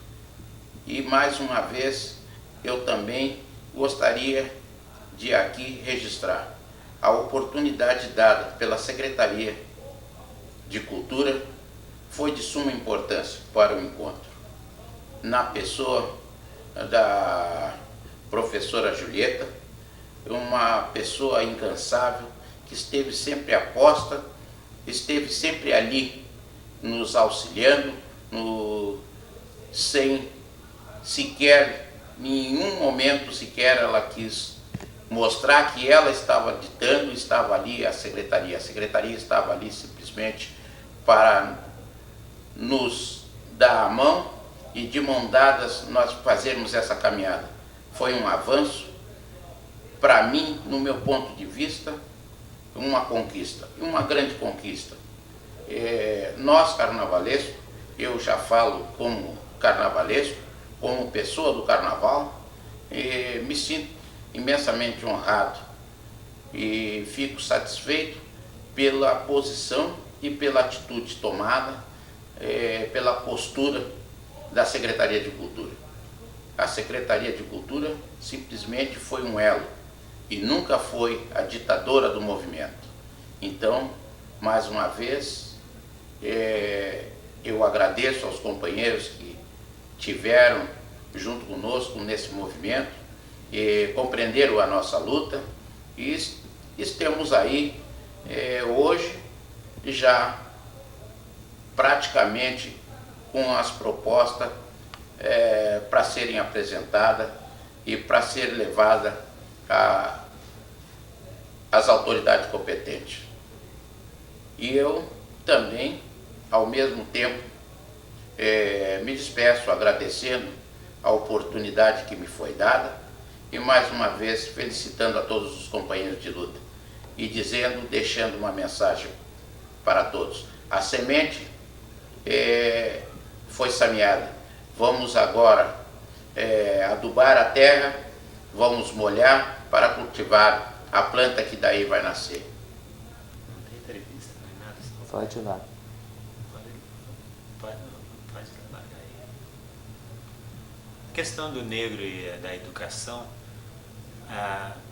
E mais uma vez, eu também gostaria de aqui registrar a oportunidade dada pela Secretaria de Cultura foi de suma importância para o encontro. Na pessoa da professora Julieta, uma pessoa incansável, que esteve sempre aposta, esteve sempre ali nos auxiliando, sem sequer, em nenhum momento sequer ela quis mostrar que ela estava ditando, estava ali a secretaria estava ali simplesmente para nos dar a mão e de mão dadas nós fazermos essa caminhada. Foi um avanço, para mim, no meu ponto de vista, uma conquista, uma grande conquista. Nós carnavalescos, eu já falo como carnavalesco, como pessoa do carnaval, me sinto imensamente honrado e fico satisfeito pela posição e pela atitude tomada, pela postura da Secretaria de Cultura. A Secretaria de Cultura simplesmente foi um elo e nunca foi a ditadora do movimento. Então, mais uma vez, eu agradeço aos companheiros que tiveram junto conosco nesse movimento, compreenderam a nossa luta e estamos aí hoje já praticamente com as propostas para serem apresentadas e para ser levada às autoridades competentes. E eu também, ao mesmo tempo, me despeço agradecendo a oportunidade que me foi dada e mais uma vez felicitando a todos os companheiros de luta e deixando uma mensagem para todos. A semente foi semeada. Vamos agora adubar a terra, vamos molhar para cultivar a planta que daí vai nascer. Não tem entrevista, não é nada. Pode ir lá. Pode trabalhar aí. A questão do negro e da educação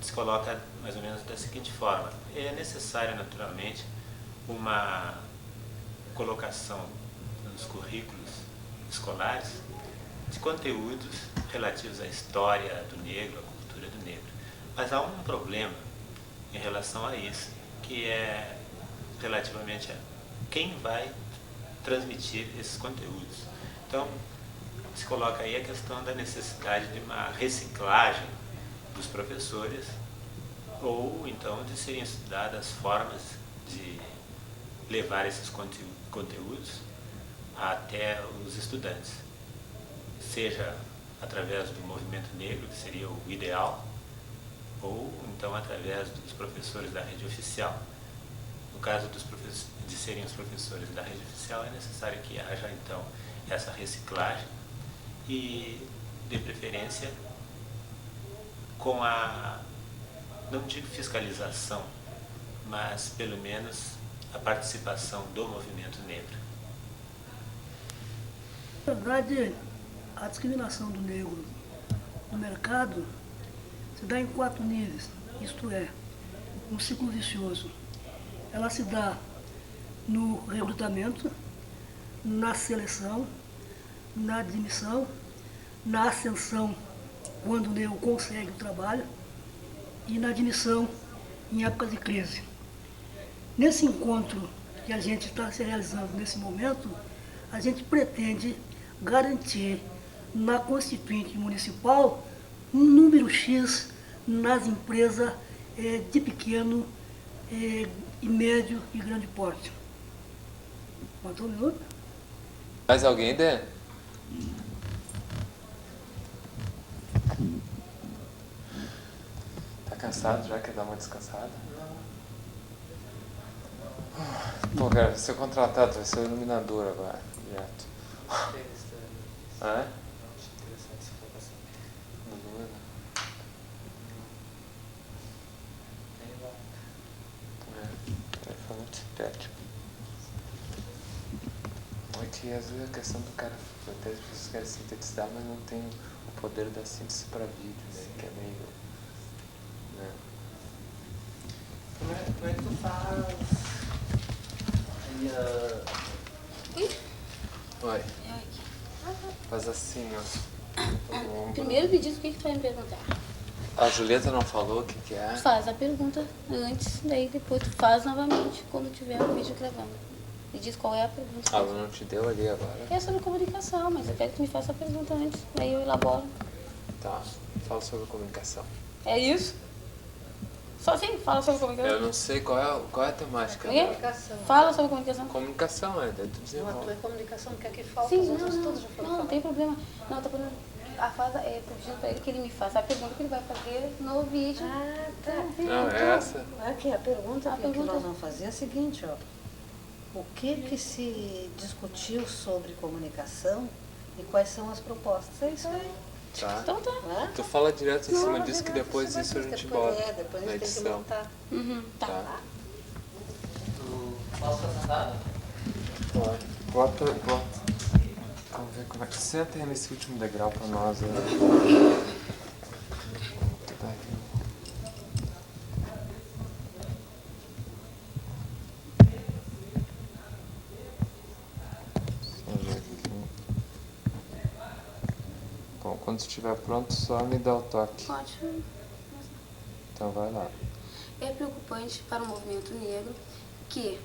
se coloca mais ou menos da seguinte forma. É necessário, naturalmente, uma colocação nos currículos escolares de conteúdos relativos à história do negro, à cultura do negro. Mas há um problema em relação a isso, que é relativamente a quem vai transmitir esses conteúdos. Então, se coloca aí a questão da necessidade de uma reciclagem dos professores ou então de serem estudadas formas de levar esses conteúdos até os estudantes, seja através do movimento negro, que seria o ideal, ou então através dos professores da rede oficial. No caso de serem os professores da rede oficial, é necessário que haja então essa reciclagem e de preferência com a, não digo fiscalização, mas pelo menos a participação do movimento negro. Na verdade, a discriminação do negro no mercado se dá em 4 níveis, isto é, um ciclo vicioso. Ela se dá no recrutamento, na seleção, na admissão, na ascensão, quando o negro consegue o trabalho, e na admissão em épocas de crise. Nesse encontro que a gente está se realizando nesse momento, a gente pretende garantir na Constituinte Municipal um número X nas empresas de pequeno e médio e grande porte. Matou um minuto? Mais alguém, Dê? Tá cansado já? Quer dar uma descansada? Pô, cara, vai ser contratado, vai ser o iluminador agora, direto. É? Foi muito sintético. É que às vezes a questão do cara, até as pessoas querem sintetizar, mas não tem o poder da síntese para vídeo, né? Que é meio. Né? Como é que tu faz? Oi. Faz assim, ó. Primeiro me diz o que tu vai me perguntar. A Julieta não falou o que é? Faz a pergunta antes, daí depois tu faz novamente quando tiver o vídeo gravando. Me diz qual é a pergunta. Ah, ela não te deu ali agora? É sobre comunicação, mas eu quero que tu me faça a pergunta antes, daí eu elaboro. Tá, fala sobre comunicação. É isso? Só assim? Fala sobre comunicação. Eu não sei qual é a temática. Comunicação. Fala sobre comunicação. Comunicação, daí tu desenvolve. Não, a tua comunicação, quer que falta? Sim, não tem problema. Não, tô falando. A fase é pedindo para ele que ele me faça a pergunta que ele vai fazer no vídeo. Ah, tá. Não, é essa. Aqui, a pergunta que nós vamos fazer é a seguinte, ó. O que se discutiu sobre comunicação e quais são as propostas? É isso aí. Tá. Então tá. Tu fala direto em cima disso que depois isso a gente bota depois a na gente tem que edição. montar. Tá. Posso fazer nada? Pode. Bota. Vamos ver como é que... Senta aí nesse último degrau pra nós. Né? Bom, quando estiver pronto, só me dá o toque. Pode. Então vai lá. É preocupante para o movimento negro que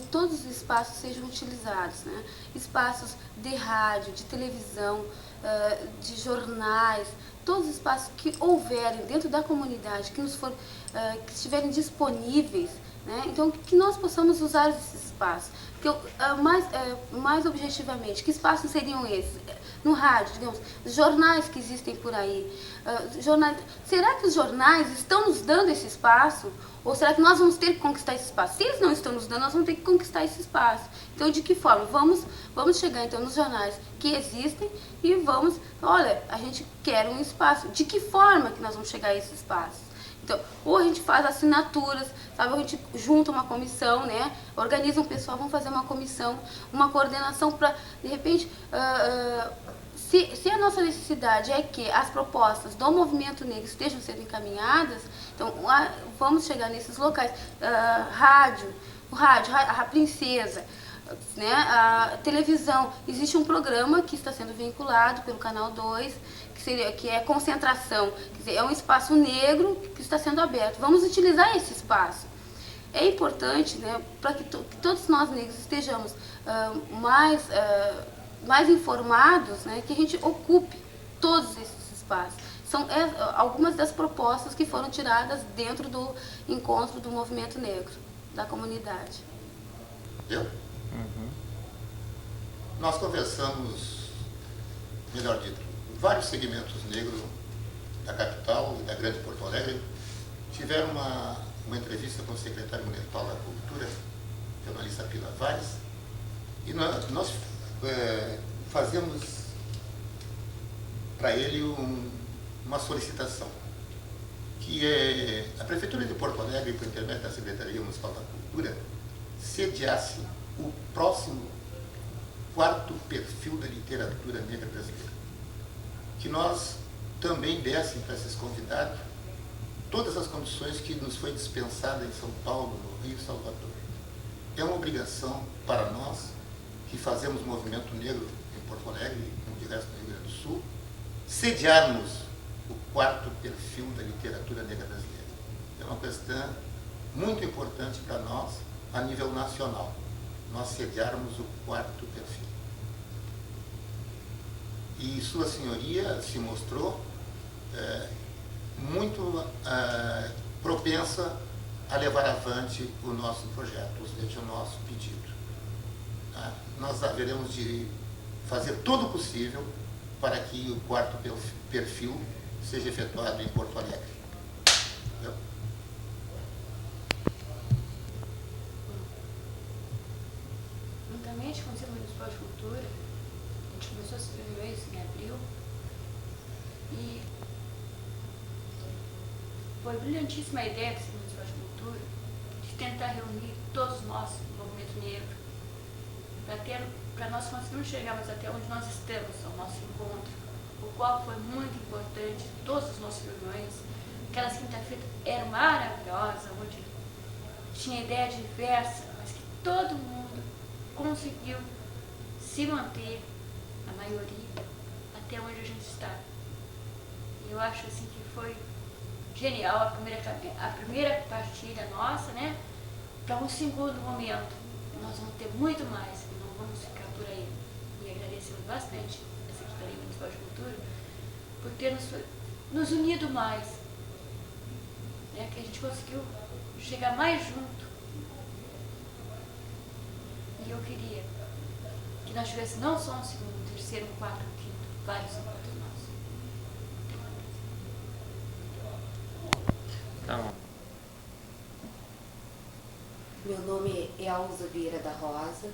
todos os espaços sejam utilizados, né? Espaços de rádio, de televisão, de jornais, todos os espaços que houverem dentro da comunidade, que que estiverem disponíveis, né? Então que nós possamos usar esses espaços. Mais objetivamente, que espaços seriam esses? No rádio, digamos, jornais que existem por aí. Será que os jornais estão nos dando esse espaço? Ou será que nós vamos ter que conquistar esse espaço? Se eles não estão nos dando, nós vamos ter que conquistar esse espaço. Então, de que forma? Vamos chegar, então, nos jornais que existem e olha, a gente quer um espaço. De que forma que nós vamos chegar a esse espaço? Então, ou a gente faz assinaturas, sabe? Ou a gente junta uma comissão, né? Organiza um pessoal, vamos fazer uma comissão, uma coordenação para, de repente, se a nossa necessidade é que as propostas do movimento negro estejam sendo encaminhadas, então vamos chegar nesses locais. A Princesa, né? A televisão. Existe um programa que está sendo vinculado pelo Canal 2, que é concentração, quer dizer, é um espaço negro que está sendo aberto. Vamos utilizar esse espaço. É importante, né, para que todos nós negros estejamos mais informados, né, que a gente ocupe todos esses espaços. São algumas das propostas que foram tiradas dentro do encontro do movimento negro, da comunidade. Eu? Nós conversamos, melhor dito, vários segmentos negros da capital e da grande Porto Alegre tiveram uma entrevista com o secretário municipal da Cultura, jornalista Pilar Vaz, e nós fazemos para ele uma solicitação, que é a Prefeitura de Porto Alegre, por intermédio da Secretaria Municipal da Cultura, sediasse o próximo 4º perfil da literatura negra brasileira. Que nós também dessem para esses convidados todas as condições que nos foi dispensada em São Paulo, no Rio e Salvador. É uma obrigação para nós, que fazemos movimento negro em Porto Alegre e no resto do Rio Grande do Sul, sediarmos o 4º perfil da literatura negra brasileira. É uma questão muito importante para nós, a nível nacional, nós sediarmos o 4º perfil. E Sua Senhoria se mostrou muito propensa a levar avante o nosso projeto, ou seja, o nosso pedido. Nós haveremos de fazer todo o possível para que o 4º perfil seja efetuado em Porto Alegre. Entendeu? Juntamente com o Conselho Municipal de Cultura, a gente começou a se reunir isso em abril e foi brilhantíssima a ideia do Conselho Municipal de Cultura de tentar reunir todos nós do movimento negro para nós conseguirmos chegar mais até onde nós estamos, ao nosso encontro, o qual foi muito importante, todas as nossas reuniões. Aquelas quinta-feiras eram maravilhosas, onde tinha ideia diversa, mas que todo mundo conseguiu se manter, a maioria, até onde a gente está. E eu acho assim que foi genial a primeira partilha nossa, né, para um segundo momento. Nós vamos ter muito mais, e não vamos ficar por aí. E agradecemos bastante a Secretaria Municipal de Cultura por ter nos unido mais, né, que a gente conseguiu chegar mais junto. E eu queria que nós tivéssemos não só um segundo, um terceiro, um quarto, um quinto, vários encontros nossos. Então. Meu nome é Elza Vieira da Rosa.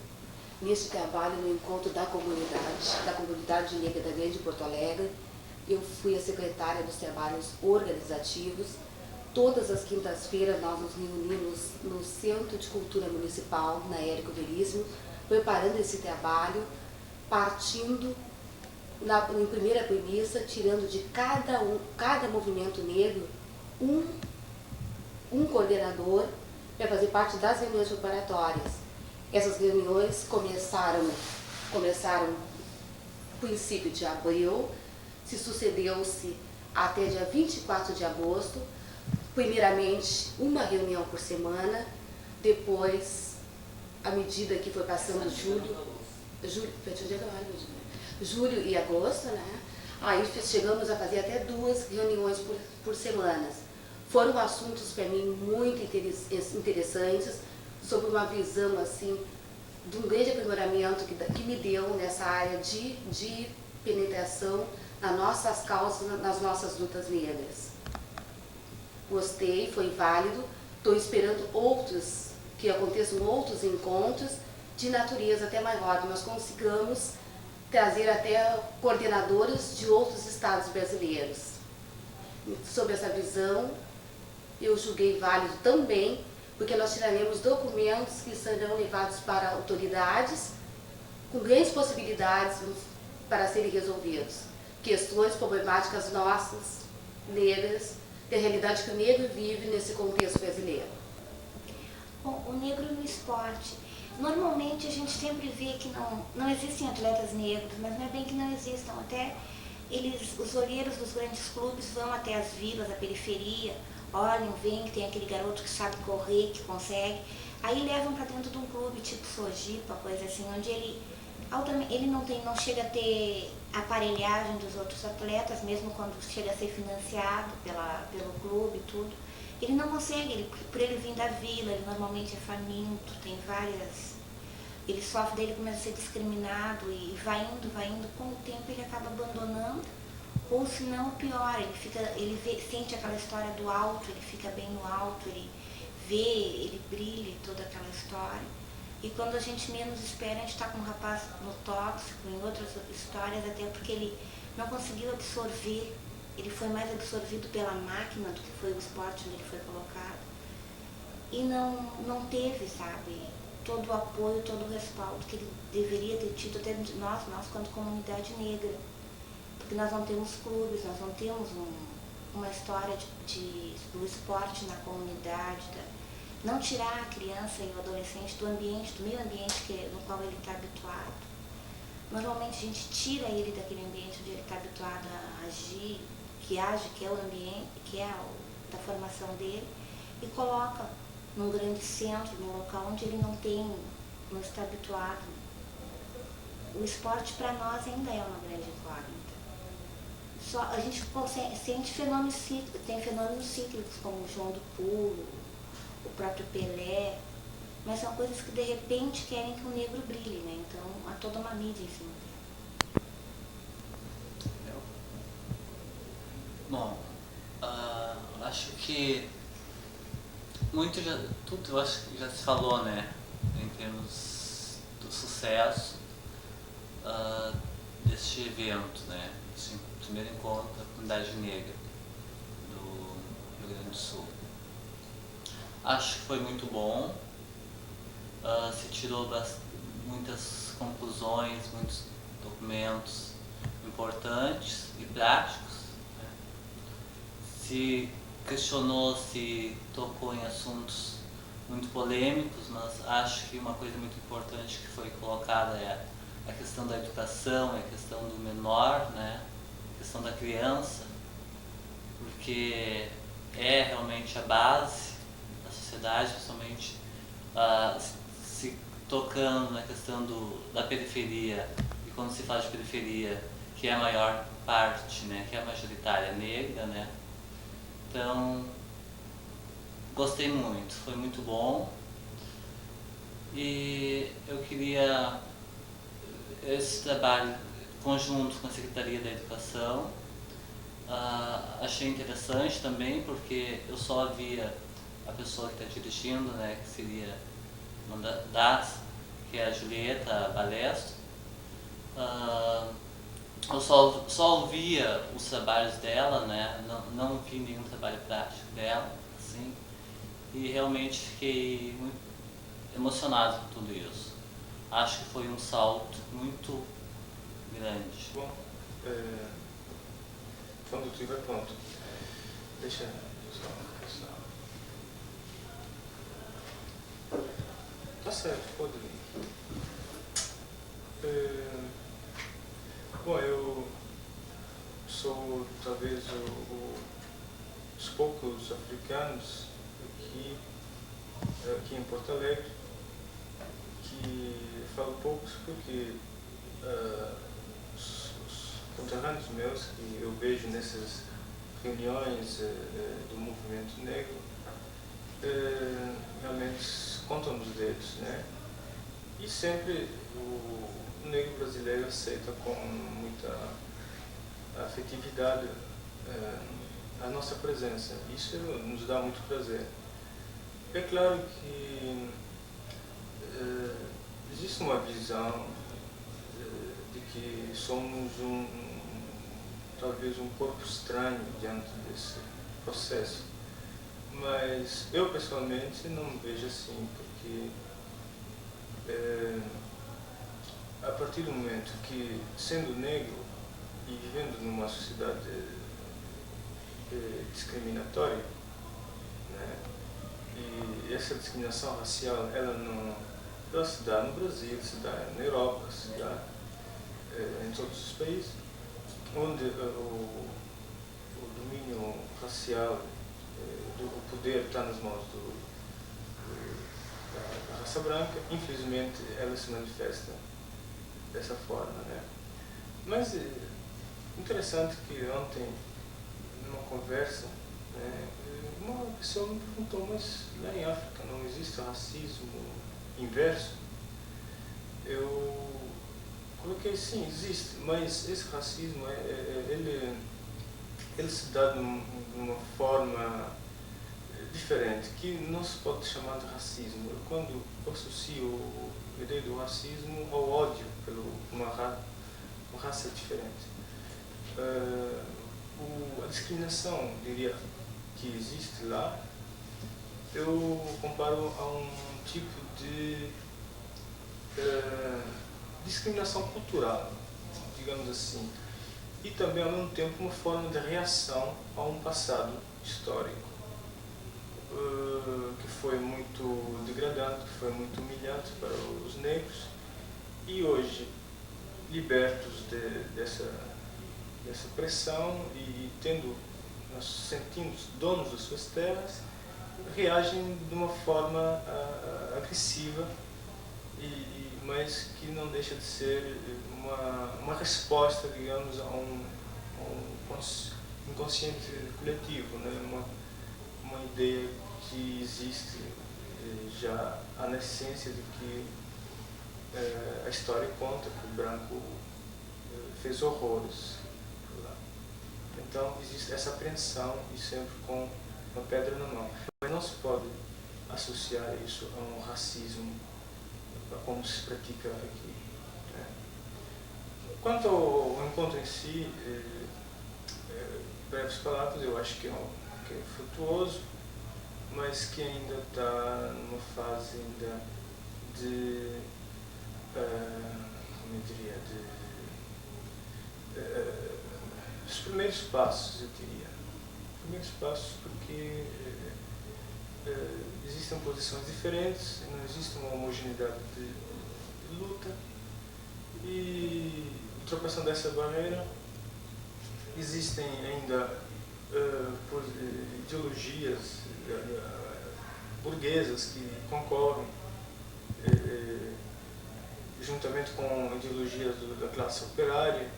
Neste trabalho no encontro da comunidade negra da Grande Porto Alegre, eu fui a secretária dos trabalhos organizativos. Todas as quintas-feiras nós nos reunimos no Centro de Cultura Municipal, na Érico Veríssimo, preparando esse trabalho, partindo em primeira premissa, tirando de cada movimento negro um coordenador para fazer parte das reuniões preparatórias. Essas reuniões começaram no princípio de abril, se sucedeu-se até dia 24 de agosto, primeiramente uma reunião por semana, depois, à medida que foi passando julho e agosto, né? Aí chegamos a fazer até 2 reuniões por semana. Foram assuntos para mim muito interessantes, sobre uma visão assim, de um grande aprimoramento que me deu nessa área de penetração nas nossas causas, nas nossas lutas negras. Gostei, foi válido, estou esperando que aconteçam outros encontros de natureza até maior, que nós consigamos trazer até coordenadores de outros estados brasileiros. Sobre essa visão, eu julguei válido também, porque nós tiraremos documentos que serão levados para autoridades com grandes possibilidades para serem resolvidos. Questões problemáticas nossas, negras, da realidade que o negro vive nesse contexto brasileiro. Bom, o negro no esporte. Normalmente a gente sempre vê que não existem atletas negros, mas não é bem que não existam. Até os olheiros dos grandes clubes vão até as vilas, a periferia, olham, veem que tem aquele garoto que sabe correr, que consegue. Aí levam para dentro de um clube tipo Sojipa, coisa assim, onde ele não chega a ter aparelhagem dos outros atletas, mesmo quando chega a ser financiado pelo clube e tudo. Ele não consegue, por ele vir da vila, ele normalmente é faminto, tem várias... Ele sofre dele, começa a ser discriminado e vai indo, com o tempo ele acaba abandonando, ou se não, pior, sente aquela história do alto, ele fica bem no alto, ele vê, ele brilha toda aquela história. E quando a gente menos espera, a gente está com um rapaz no tóxico, em outras histórias, até porque ele não conseguiu absorver, ele foi mais absorvido pela máquina do que foi o esporte onde ele foi colocado. E não teve, sabe, todo o apoio, todo o respaldo que ele deveria ter tido, até nós quanto comunidade negra. Porque nós não temos clubes, nós não temos uma história do esporte na comunidade, não tirar a criança e o adolescente do ambiente, do meio ambiente no qual ele está habituado. Normalmente a gente tira ele daquele ambiente onde ele está habituado a agir, que é o ambiente, que é da formação dele, e coloca num grande centro, num local onde ele não está habituado. O esporte para nós ainda é uma grande incógnita. A gente sente fenômenos cíclicos, tem fenômenos cíclicos como o João do Pulo, o próprio Pelé, mas são coisas que de repente querem que o negro brilhe, né? Então há toda uma mídia em cima dele. Bom, acho que tudo acho que já se falou, né, em termos do sucesso deste evento, né, esse primeiro encontro da comunidade negra do Rio Grande do Sul. Acho que foi muito bom, se tirou muitas conclusões, muitos documentos importantes e práticos, né? Se questionou, se tocou em assuntos muito polêmicos, mas acho que uma coisa muito importante que foi colocada é a questão da educação, a questão do menor, né? A questão da criança, porque é realmente a base da sociedade, principalmente se tocando na questão da periferia, e quando se fala de periferia, que é a maior parte, né? Que é a majoritária negra, né? Então, gostei muito, foi muito bom, e eu queria esse trabalho conjunto com a Secretaria da Educação. Achei interessante também, porque eu só via a pessoa que está dirigindo, né, que seria uma das, que é a Julieta Balestro. Eu só ouvia os trabalhos dela, né? Não vi nenhum trabalho prático dela, assim, e realmente fiquei muito emocionado com tudo isso. Acho que foi um salto muito grande. Bom, quando estiver pronto, deixa só passar. Tá certo, pode vir. Bom, eu sou talvez os poucos africanos aqui em Porto Alegre que falo poucos porque os conterrâneos meus que eu vejo nessas reuniões do movimento negro realmente contam nos dedos, né? E sempre o negro brasileiro aceita com muita afetividade a nossa presença. Isso nos dá muito prazer. É claro que existe uma visão de que somos talvez um corpo estranho diante desse processo, mas eu pessoalmente não me vejo assim, porque a partir do momento que, sendo negro e vivendo numa sociedade discriminatória, né, e essa discriminação racial ela se dá no Brasil, se dá na Europa, se dá em todos os países, onde o domínio racial, o poder está nas mãos da raça branca. Infelizmente ela se manifesta dessa forma, né? Mas interessante que ontem, numa conversa, né, uma pessoa me perguntou, mas lá em África não existe racismo inverso? Eu coloquei, sim, existe, mas esse racismo ele se dá de uma forma diferente, que não se pode chamar de racismo. Eu, quando associo a ideia do racismo ao ódio por uma raça diferente. a discriminação, diria, que existe lá, eu comparo a um tipo de discriminação cultural, digamos assim, e também ao mesmo tempo uma forma de reação a um passado histórico que foi muito degradante, que foi muito humilhante para os negros, e hoje, libertos dessa pressão e sentindo donos das suas terras, reagem de uma forma agressiva, mas que não deixa de ser uma resposta, digamos, a um inconsciente coletivo, né? Uma ideia que existe já na essência de que a história conta que o branco fez horrores lá. Então existe essa apreensão e sempre com uma pedra na mão. Mas não se pode associar isso a um racismo como se pratica aqui. Né? Quanto ao encontro em si, breves palavras, eu acho que é frutuoso, mas que ainda está numa fase ainda de, como eu diria, os primeiros passos, eu diria. Os primeiros passos porque existem posições diferentes, não existe uma homogeneidade de luta, e ultrapassando essa barreira existem ainda ideologias burguesas que concorrem juntamente com ideologias da classe operária.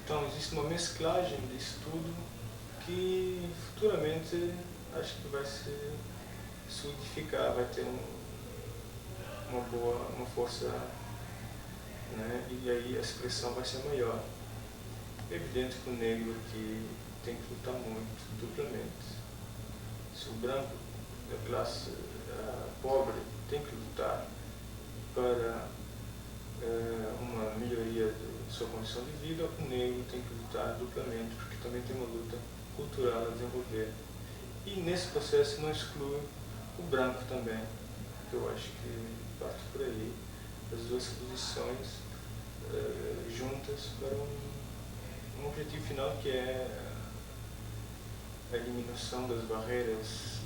Então existe uma mesclagem disso tudo que futuramente acho que vai se solidificar, vai ter uma força, né? E aí a expressão vai ser maior. É evidente que o negro aqui tem que lutar muito, duplamente. Se o branco da classe pobre tem que lutar para uma melhoria de sua condição de vida, o negro tem que lutar duplamente, porque também tem uma luta cultural a desenvolver. E nesse processo não exclui o branco também, que eu acho que parte por aí, as duas posições juntas para um objetivo final, que é a eliminação das barreiras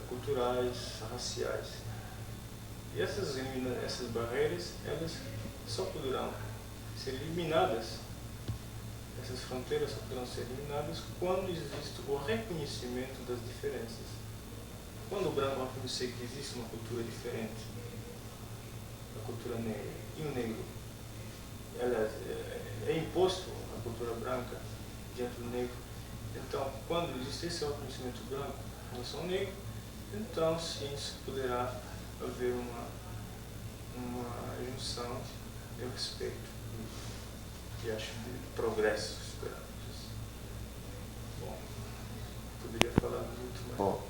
culturais, raciais. E essas barreiras, elas só poderão ser eliminadas, essas fronteiras só poderão ser eliminadas quando existe o reconhecimento das diferenças. Quando o branco reconhecer que existe uma cultura diferente, a cultura negra, e o negro, é imposto a cultura branca diante do negro, então, quando existe esse reconhecimento branco em relação ao negro, então sim se poderá haver uma junção e respeito, e acho de progresso, esperamos. Bom, poderia falar muito mais. Bom.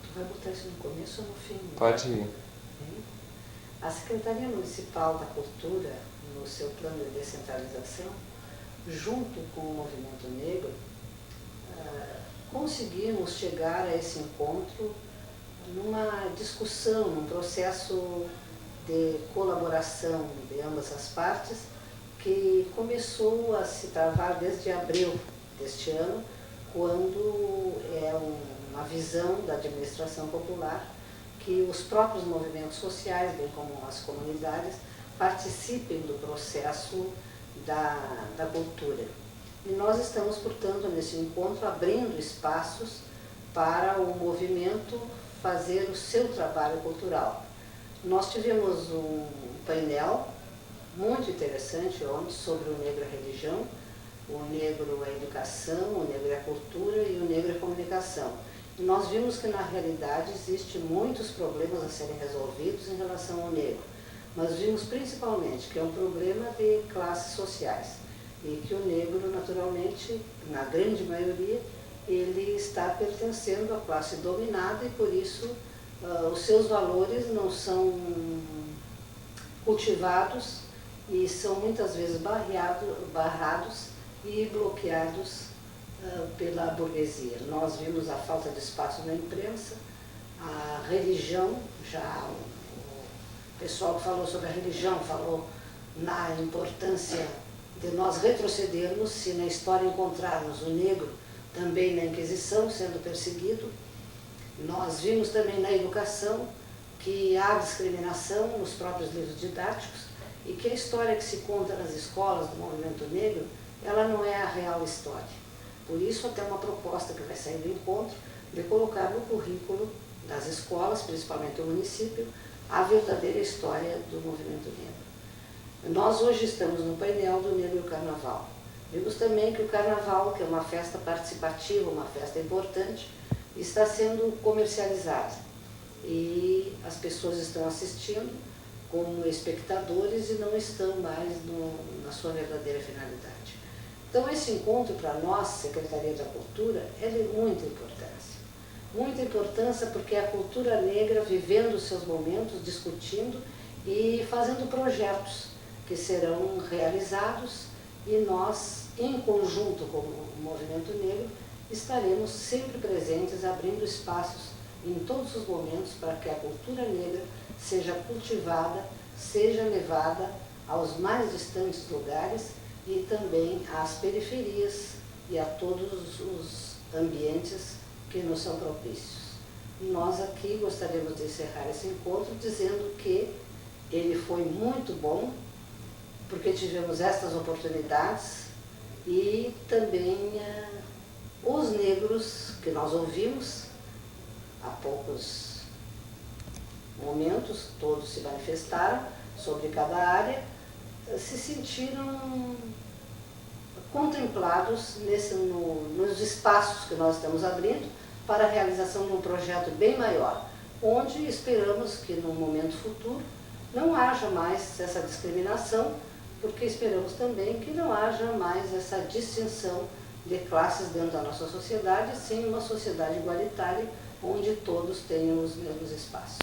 Tu vai botar isso no começo ou no fim? Pode ir. A Secretaria Municipal da Cultura, no seu plano de descentralização, junto com o movimento negro, conseguimos chegar a esse encontro numa discussão, num processo de colaboração de ambas as partes, que começou a se travar desde abril deste ano, quando é uma visão da administração popular que os próprios movimentos sociais, bem como as comunidades, participem do processo da cultura. E nós estamos, portanto, nesse encontro, abrindo espaços para o movimento fazer o seu trabalho cultural. Nós tivemos um painel muito interessante ontem sobre o negro e a religião, o negro e a educação, o negro e a cultura e o negro e a comunicação. E nós vimos que, na realidade, existem muitos problemas a serem resolvidos em relação ao negro. Mas vimos principalmente que é um problema de classes sociais e que o negro, naturalmente, na grande maioria, ele está pertencendo à classe dominada e, por isso, os seus valores não são cultivados e são muitas vezes barrados e bloqueados pela burguesia. Nós vimos a falta de espaço na imprensa, a religião, já o pessoal que falou sobre a religião falou na importância de nós retrocedermos se na história encontrarmos o negro também na Inquisição sendo perseguido. Nós vimos também na educação que há discriminação nos próprios livros didáticos e que a história que se conta nas escolas do movimento negro, ela não é a real história. Por isso, até uma proposta que vai sair do encontro de colocar no currículo das escolas, principalmente do município, a verdadeira história do movimento negro. Nós hoje estamos no painel do Negro e o Carnaval. Vimos também que o Carnaval, que é uma festa participativa, uma festa importante, está sendo comercializada. E as pessoas estão assistindo como espectadores e não estão mais na sua verdadeira finalidade. Então, esse encontro, para nós, Secretaria da Cultura, é de muita importância. Muita importância porque é a cultura negra vivendo os seus momentos, discutindo e fazendo projetos que serão realizados e nós, em conjunto com o movimento negro, estaremos sempre presentes, abrindo espaços em todos os momentos para que a cultura negra seja cultivada, seja levada aos mais distantes lugares e também às periferias e a todos os ambientes que nos são propícios. Nós aqui gostaríamos de encerrar esse encontro dizendo que ele foi muito bom, porque tivemos estas oportunidades e também os negros que nós ouvimos há poucos momentos, todos se manifestaram sobre cada área, se sentiram contemplados nos espaços que nós estamos abrindo para a realização de um projeto bem maior, onde esperamos que no momento futuro não haja mais essa discriminação, porque esperamos também que não haja mais essa distinção de classes dentro da nossa sociedade, sim uma sociedade igualitária, onde todos tenham os mesmos espaços.